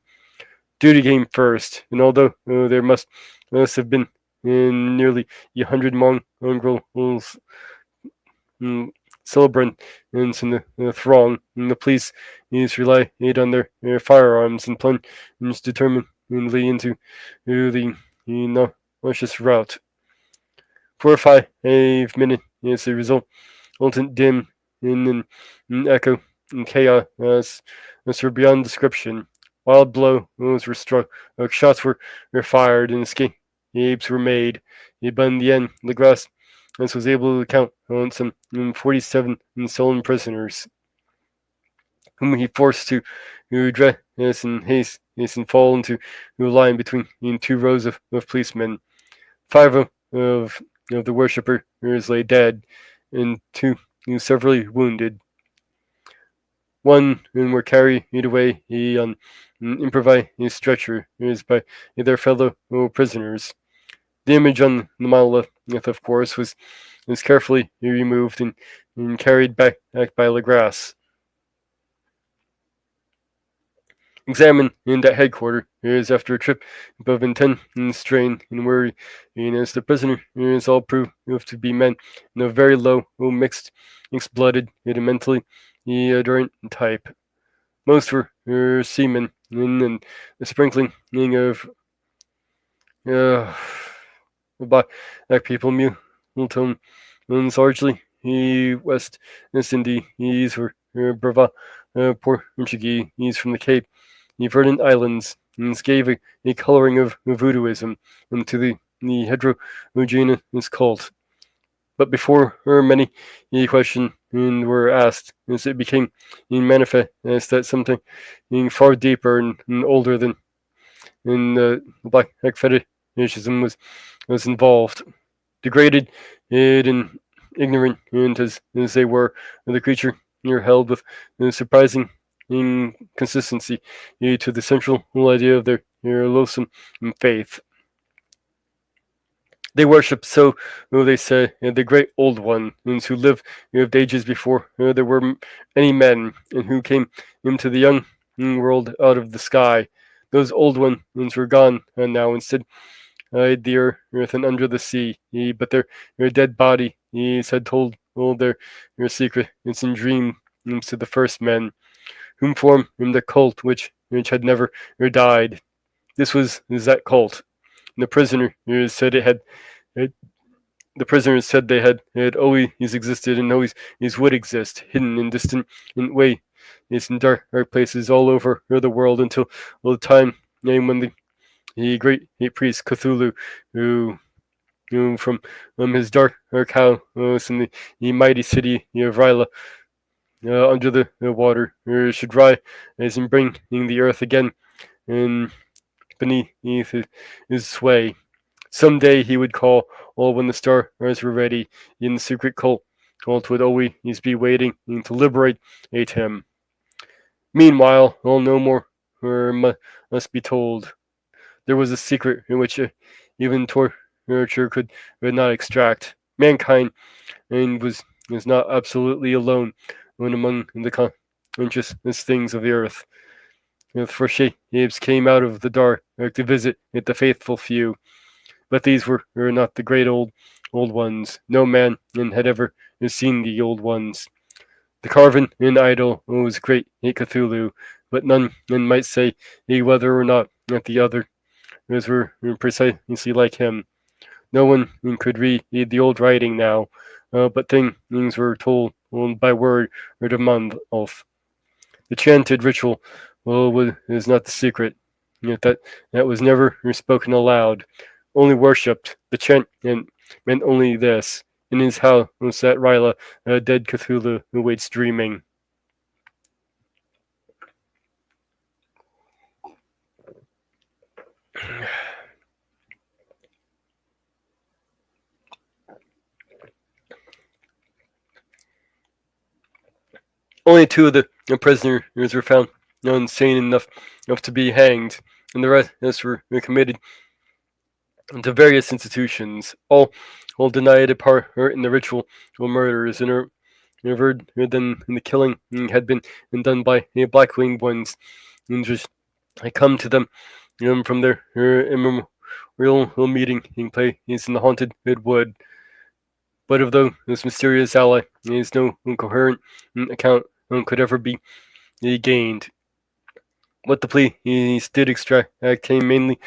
Duty came first, and although there must have been nearly 100 mongrels celebrants in the throng, and the police relied on their firearms and plunged determinedly into the nauseous route. 4 or 5 minutes as a resultant dim in echo and chaos were beyond description. Wild blows were struck, shots were fired, and escapes were made. But in the end, Legras was able to count on some 47 stolen prisoners, whom he forced to dress in haste and fall into a line between 2 rows of policemen. 5 of the worshippers lay dead, and 2 severely wounded. One were carried away on improvised stretcher by their fellow prisoners. The image on the monolith, of course, was carefully removed and carried back by Legras. Examined at headquarters after a trip of intense strain and worry, as the prisoners all proved to be men of very low, mixed blooded, and mentally adorant type. Most were seamen, and a sprinkling of black people, Milton, largely West Indies were Brava Portuguese from the Cape Verdant Islands, and gave a coloring of voodooism to the heterogeneous cult. But before many questions were asked, as it became manifest that something far deeper and older than the Black fetishism was involved. Degraded and ignorant as they were, the creature held with surprising inconsistency to the central idea of their loathsome faith. They worshipped, so they say, the great old ones who lived ages before there were any men, and who came into the young world out of the sky. Those old ones were gone now. Instead, the earth and under the sea. But their dead body had told all their secret. It's in dream to the first men, whom formed the cult which had never died. This was that cult. And the prisoner said the prisoners said they had always existed and always would exist, hidden in distant ways, in dark places all over the world until the time when the great priest Cthulhu, who from his dark house in the mighty city of Ryla, under the water, should rise and bring the earth again and beneath his sway. Someday he would call all when the stars were ready, in the secret cult would always be waiting to liberate him. Meanwhile, all no more must be told. There was a secret in which even torture could not extract. Mankind and was not absolutely alone when among the conscious things of the earth. For shapes came out of the dark to visit the faithful few. But these were not the great old ones. No man had ever seen the old ones. The carven idol was great Cthulhu, but none might say whether or not the others were precisely like him. No one could read the old writing now, but things were told by word of mouth. The chanted ritual was not the secret. That was never spoken aloud, only worshipped. The chant meant only this: in his house sat Ryla, dead Cthulhu who waits dreaming. Only two of the prisoners were found insane enough to be hanged, and the rest were committed to various institutions. All denied a part in the ritual murders, and averred then the killing had been done by black-winged ones, and just come to them from their immemorial meeting place in the haunted wood. But of this mysterious ally, no coherent account could ever be gained. What the police did extract came mainly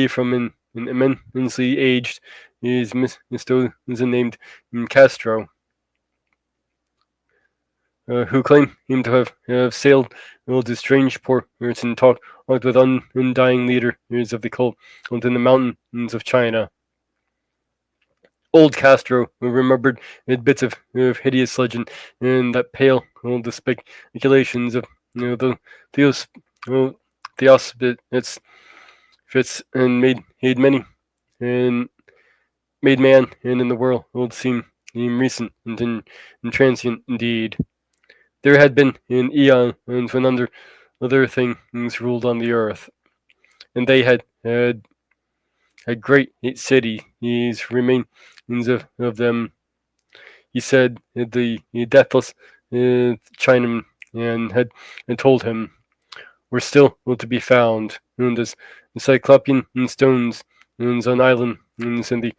from an immensely aged Mr. named Castro, who claimed him to have sailed to strange ports and talked with undying leaders of the cult in the mountains of China. Old Castro remembered bits of hideous legend and that pale the speculations of the Theosophists fits and made many and made man and in the world seem recent and transient indeed. There had been an eon when other things ruled on the earth, and they had great cities remains of them. He said the deathless Chinaman and had told him were still to be found, and as the Cyclopean stones on islands in the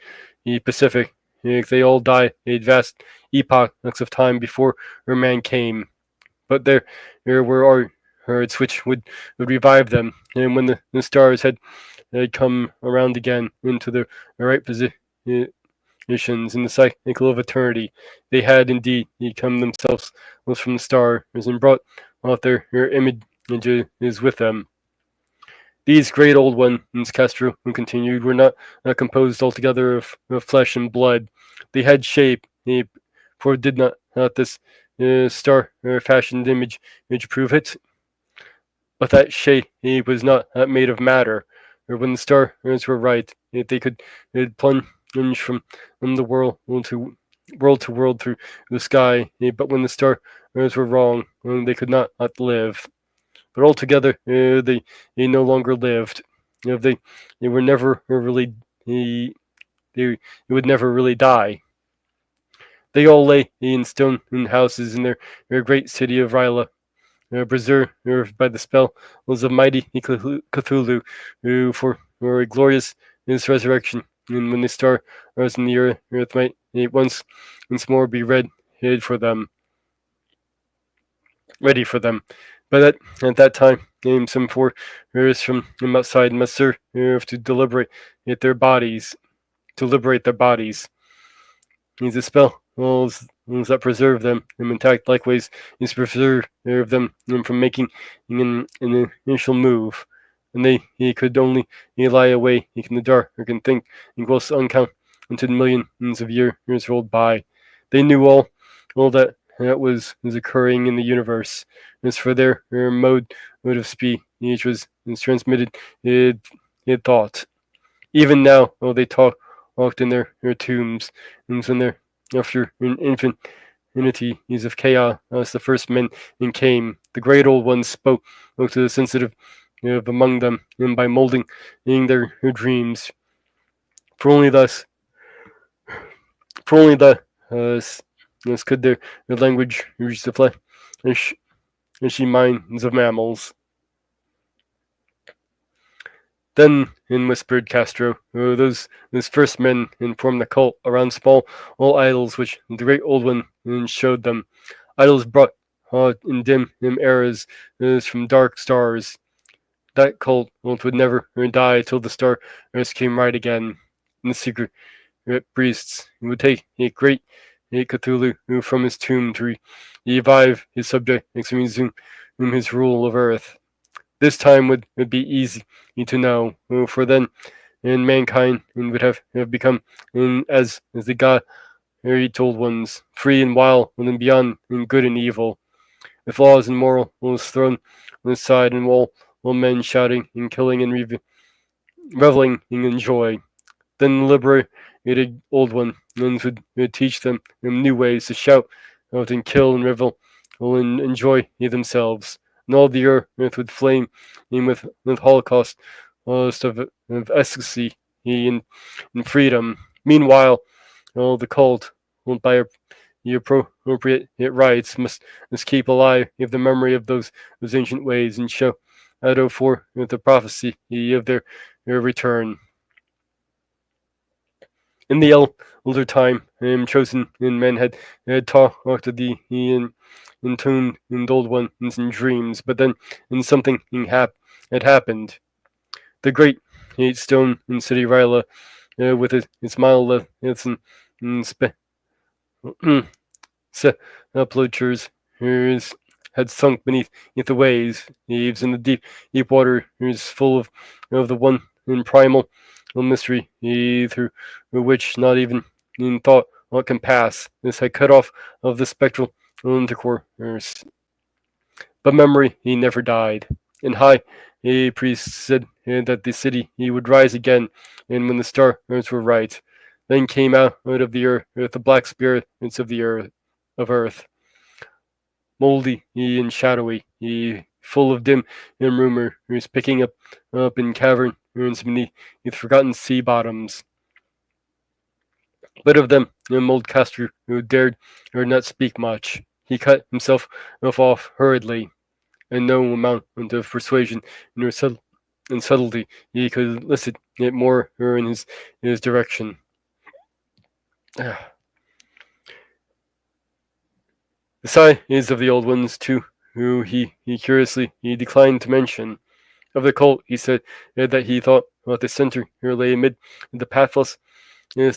Pacific. They all die a vast epochs of time before man came. But there were hearts which would revive them, and when the stars had come around again into their right positions in the cycle of eternity, they had indeed come themselves from the stars and brought out their images with them. These great old ones, Castro continued, were not composed altogether of flesh and blood. They had shape for did not this star fashioned image prove it? But that shade was not made of matter. Or when the stars were right, they could plunge from the world to world through the sky. But when the stars were wrong, they could not live. But altogether, they no longer lived. They were never really they would never really die. They all lay in stone in houses in their great city of Ryla, preserved by the spell was of mighty Cthulhu, who for a glorious his resurrection, and when the star rose in the earth might once more be hid for them, ready for them. But at that time came some four from outside must serve to liberate their bodies. He's a spell that preserve them intact. Likewise, is preserve them from making an initial move, and he could only lie away in the dark or can think in close uncounted millions of years rolled by. They knew all that was occurring in the universe. As for their mode of speech, each was transmitted thought. Even now, they talked in their tombs, and when their after an infinities of chaos, the first men came. The great old ones spoke to the sensitive among them, and by molding their dreams, for only thus could their language reach the flesh minds of mammals. Then, whispered Castro, those first men formed the cult around small idols which the great old one showed them. Idols brought in dim eras from dark stars. That cult would never die till the stars came right again. And the secret priests would take a great Cthulhu from his tomb to revive his subject, resume his rule of Earth. This time would be easy to know, for then mankind would have become as the God told ones, free and wild and beyond good and evil, with laws and morals thrown aside, and all men shouting and killing and reveling in joy. Then the liberated old one would teach them new ways to shout out and kill and revel and enjoy themselves. And all the earth would flame with holocaust of ecstasy and freedom. Meanwhile, the cult, by the appropriate rites, must keep alive the memory of those ancient ways and show out for the prophecy of their return. In the elder time, chosen men had talked to the intoned and old ones in dreams, but then something had happened. The great stone in city Ryla, with its mile sepulchres had sunk beneath the waves, and the deep water is full of the one primal mystery through which not even in thought can pass. This had cut off of the spectral intercourse. But memory never died. And high a priest said that the city would rise again, and when the stars were right, then came out of the earth the black spirits of earth, moldy and shadowy, full of dim rumor, picking up in caverns beneath forgotten sea bottoms. But of them, old Castor dared not speak much. He cut himself off hurriedly, and no amount of persuasion and subtlety he could elicit it more in his direction. The size of the old ones, too, who he curiously declined to mention. Of the cult, he said that he thought the center lay amid the pathless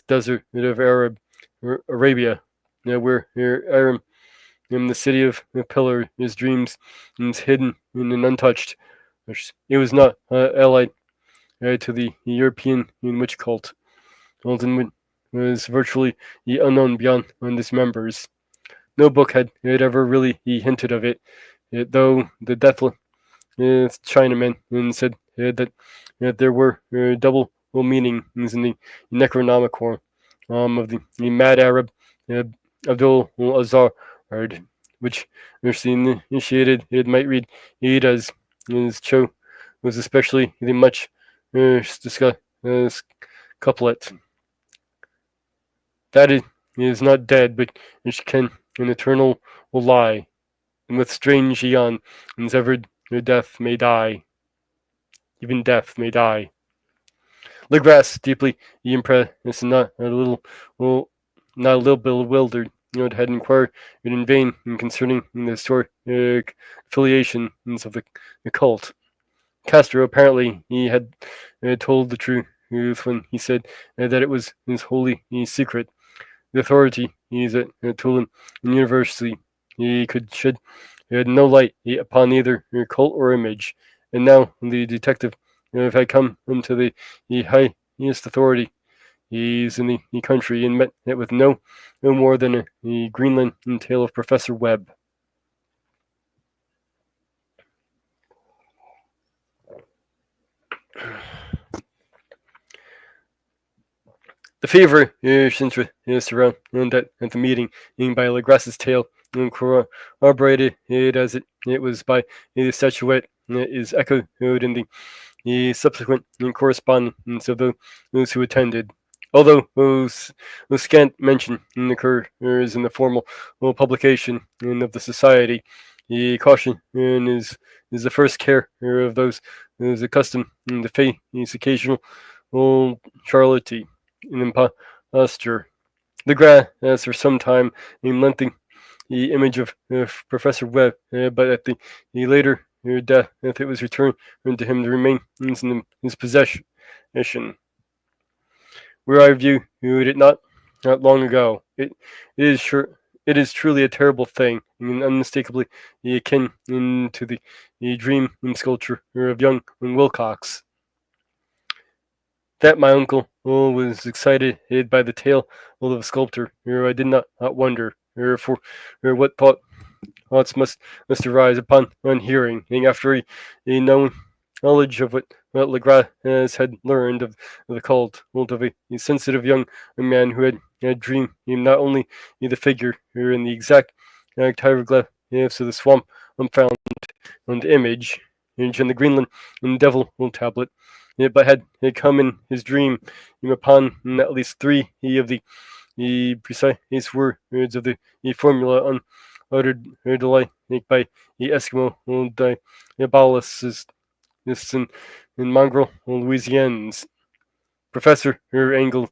desert of Arabia, where Aram, in the city of Pillar, his dreams is hidden and untouched. It was not allied to the European witch cult. When was virtually unknown beyond his members. No book had ever really hinted of it, though the deathless Chinaman said that there were double meanings in the Necronomicon of the mad Arab Abdul Azar, which the initiated it might read it as Cho was especially the much discussed couplet. That is not dead, but which can an eternal will lie, and with strange eons ever death may die. Even death may die. Legras, deeply impressed, not a little, well, not a little bewildered, had inquired in vain concerning the historic affiliations of the cult. Castro apparently he had told the truth when he said that it was his holy secret. The authority is at Tulane University. He could shed no light upon either cult or image, and now the detective had come into the highest authority. He's in the country and met with no more than a Greenland tale of Professor Webb. The fever since around at the meeting by Legras's tale corroborated it as it was by the statuette is echoed in the subsequent correspondence of those who attended. Although those scant mention occurs in the formal publication of the society, the caution is the first care of those accustomed to face occasional charlatan and imposture. Legras has for some time been lengthening the image of Professor Webb, but at the later death, it was returned to him to remain in his possession. Where I viewed it not long ago, it is truly a terrible thing, and unmistakably akin to the dream and sculpture of young Wilcox. That my uncle was excited by the tale of the sculptor, I did not wonder, for what thoughts must arise upon hearing, and after a knowledge of what Legras had learned of the cult of a sensitive young man who had dreamed not only the figure and the exact hieroglyphs of the swamp found on the image and the Greenland devil tablet, but had come in his dream upon at least three of the precise words of the formula uttered delight by the Eskimo diabolists in mongrel Louisians. Professor Engel's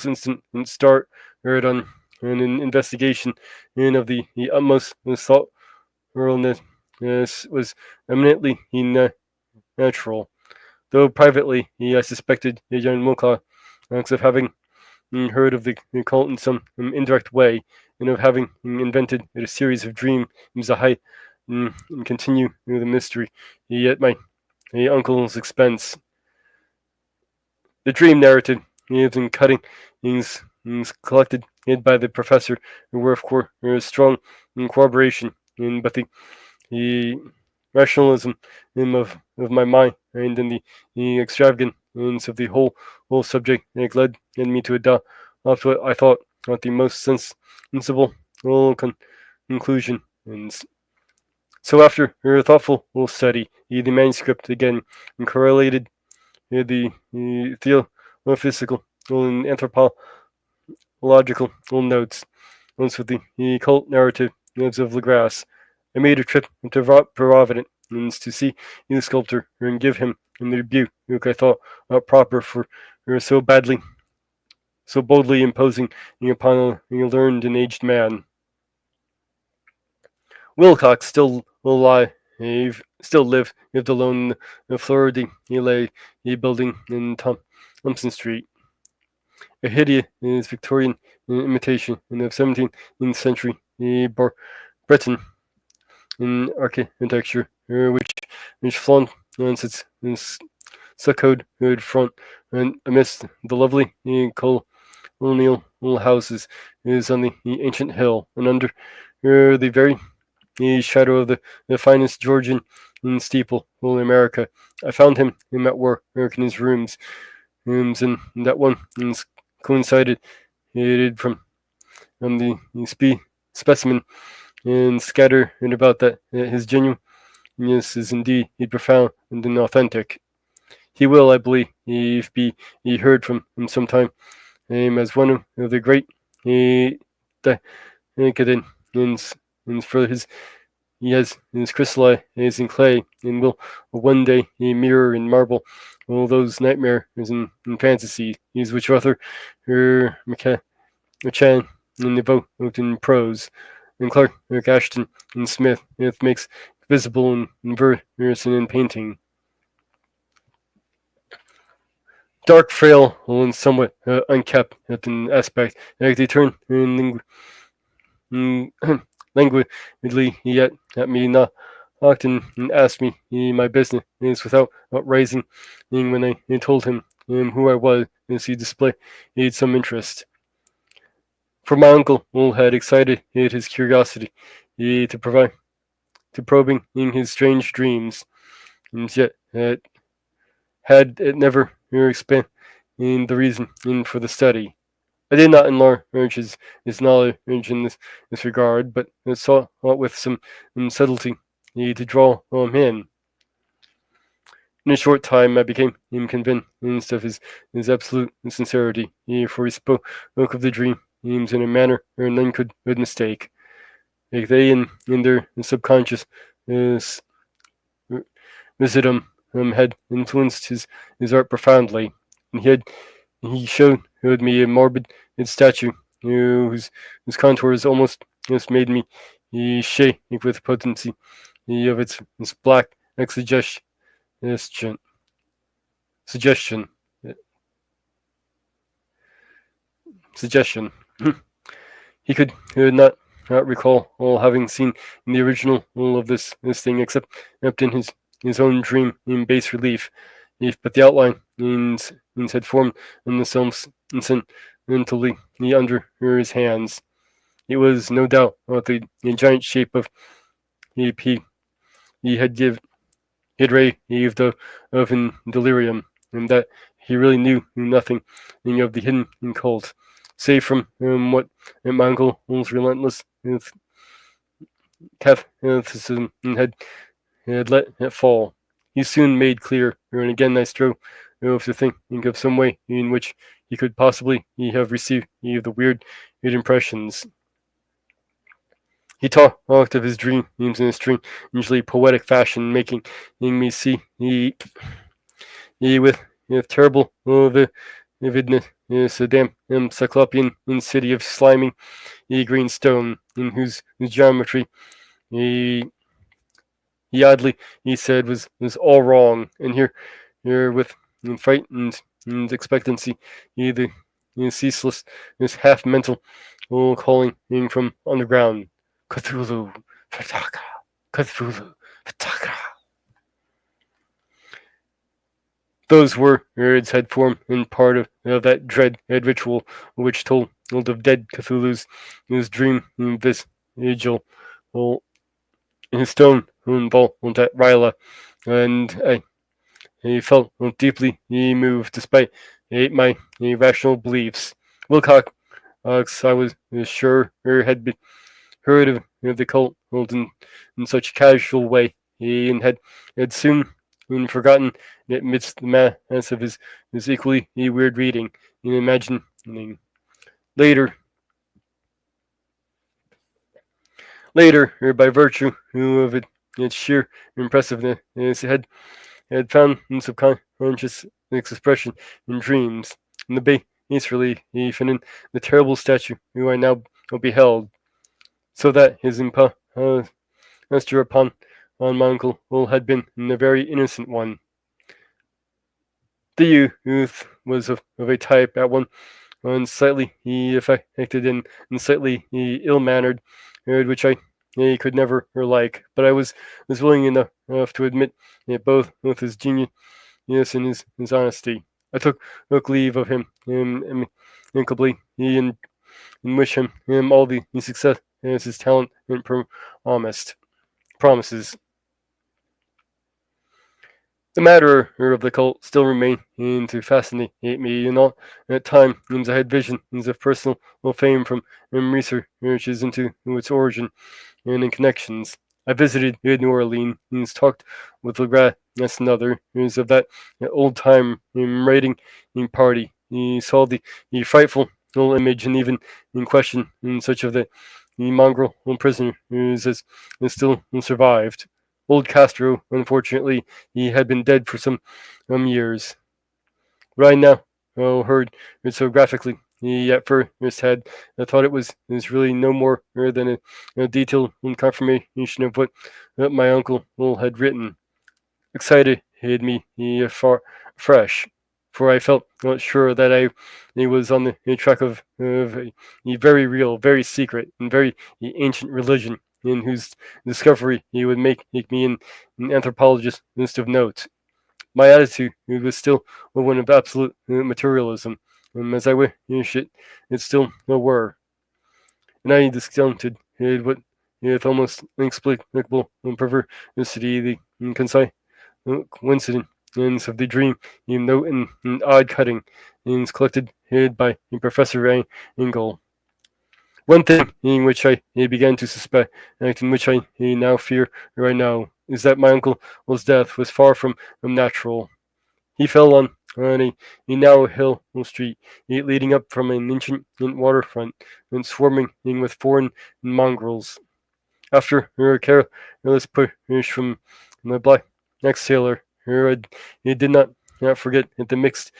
instant start on an investigation of the utmost thoughtfulness was eminently natural. Though privately, I suspected young Wilcox of having heard of the cult in some indirect way, and of having invented a series of dreams to hide and continue the mystery at my uncle's expense. The dream narrative and cutting collected by the professor were of course strong corroboration, but the rationalism of my mind and in the extravagance of the whole subject led me to adopt what I thought the most sensible conclusion. And so after a thoughtful study, the manuscript again correlated the theophysical and anthropological notes with the cult narrative of Legras. I made a trip to Providence to see the sculptor and give him the rebuke I thought proper for so boldly imposing upon a learned and aged man. Wilcox still lived alone in the Florida building in Thompson Street. A hideous Victorian imitation of 17th century Breton in architecture, which flaunts its stuccoed front and amidst the lovely only little houses is on the ancient hill, and under the very shadow of the finest Georgian steeple in America. I found him at work in his rooms, and that one coincided from the specimen and scattered about that his genuineness is indeed profound and authentic. He will, I believe, if be heard from him sometime, as one of the great decadents, for he has his crystallized in clay, and will one day mirror in marble all those nightmares and fantasies which Arthur Chan and Devote in prose, and Clark Ashton and Smith it makes visible in verse and in painting. Dark, frail, and somewhat unkept in aspect, like they turn languidly yet at me not often and asked me my business is without raising when I told him who I was, as he displayed some interest. For my uncle had excited his curiosity to probing in his strange dreams, and yet had it never expanded the reason for the study. I did not enlarge his knowledge in this regard, but sought with some subtlety to draw him in. In a short time, I became convinced of his absolute sincerity, for he spoke of the dreams in a manner none could mistake. Like they, in their subconscious wisdom, had influenced his art profoundly, and he showed me a morbid statue whose contours almost made me shake with potency of its black suggestion. Suggestion. He could not recall having seen the original of this thing except in his own dream in bas relief, but the outline had formed themselves incidentally under his hands. It was no doubt the giant shape of he had raved of in delirium, and that he really knew nothing of the hidden cult, save from what my uncle's relentless Catholicism had let it fall. He soon made clear, and again I strove to think of some way in which he could possibly have received the weird impressions. He talked of his dreams in a strangely poetic fashion, making me see with terrible vividness a damp cyclopean city of slimy green stone, in whose geometry he oddly said was all wrong, and here with frightened expectancy the ceaseless half mental calling from underground. Cthulhu, Fataka, Cthulhu, Fataka. Those words had formed in part of that dread ritual which told of dead Cthulhu's dream vigil in his stone ball at Ryla, and I felt deeply moved despite my rational beliefs. Wilcox, I was sure, had been heard of the cult in such a casual way, and had soon forgotten it amidst the mass of his equally weird reading and imagining. Later, by virtue of its sheer impressiveness, it had found subconscious expression in dreams, in the base relief, and in the terrible statue who I now beheld, so that his imposture upon my uncle had been a very innocent one. The youth was of a type at one slightly affected and slightly ill-mannered, which I could never like, but I was willing enough to admit both his genius and his honesty. I took leave of him amicably and wish him all the success as his talent promises. The matter of the cult still remained to fascinate me, and all that time I had visions of personal fame from researches into its origin and in connections. I visited New Orleans, talked with Legras, that's another, news of that old time raiding party. He saw the frightful little image and even in question in such of the mongrel prisoner as still survived. Old Castro, unfortunately, he had been dead for some years. But I now heard it so graphically. He at first had thought it was really no more than a detailed confirmation of what my uncle had written. Excited hid me far fresh, for I felt sure that I was on the track of a very real, very secret, and very ancient religion, in whose discovery he would make me an anthropologist of note. My attitude was still one of absolute materialism, as I wish it still were, and I discounted what with almost inexplicable perversity the concise coincidence of the dream, note and odd cutting, is collected by Professor Engel. One thing in which I began to suspect, and in which I now fear right now, is that my uncle's death was far from natural. He fell on a narrow hill street leading up from an ancient waterfront and swarming with foreign mongrels. After a careless push from the black sailor, he did not forget the mixed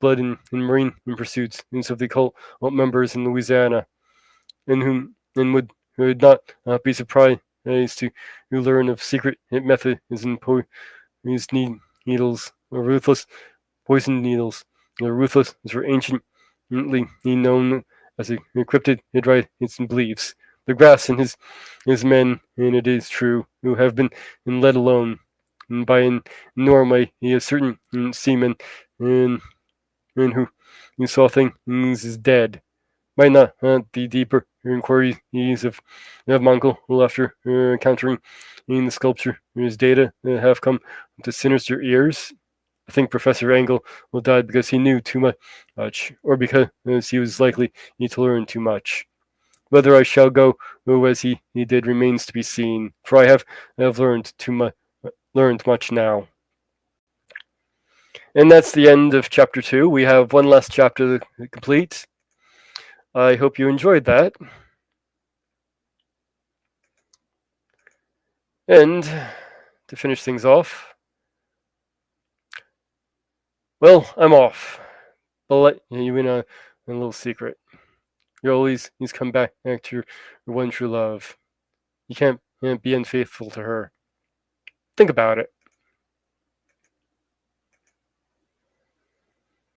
blood and marine pursuits of the cult members in Louisiana, and would not be surprised to learn of secret methods in needles, or ruthless poison needles. Ruthless for anciently known as a encrypted rights and beliefs. The grass and his men, and it is true, who have been let alone by in Norway, he is certain seamen, and who saw things is dead. Might not the deeper inquiries of Mongol after encountering in the sculpture his data have come to sinister ears. I think Professor Engel died because he knew too much, or because he was likely to learn too much. Whether I shall go as he did remains to be seen, for I have learned much now. And that's the end of chapter 2. We have one last chapter to complete. I hope you enjoyed that. And to finish things off, well, I'm off. But I'll let you in a little secret. You always come back to your one true love. You can't be unfaithful to her. Think about it.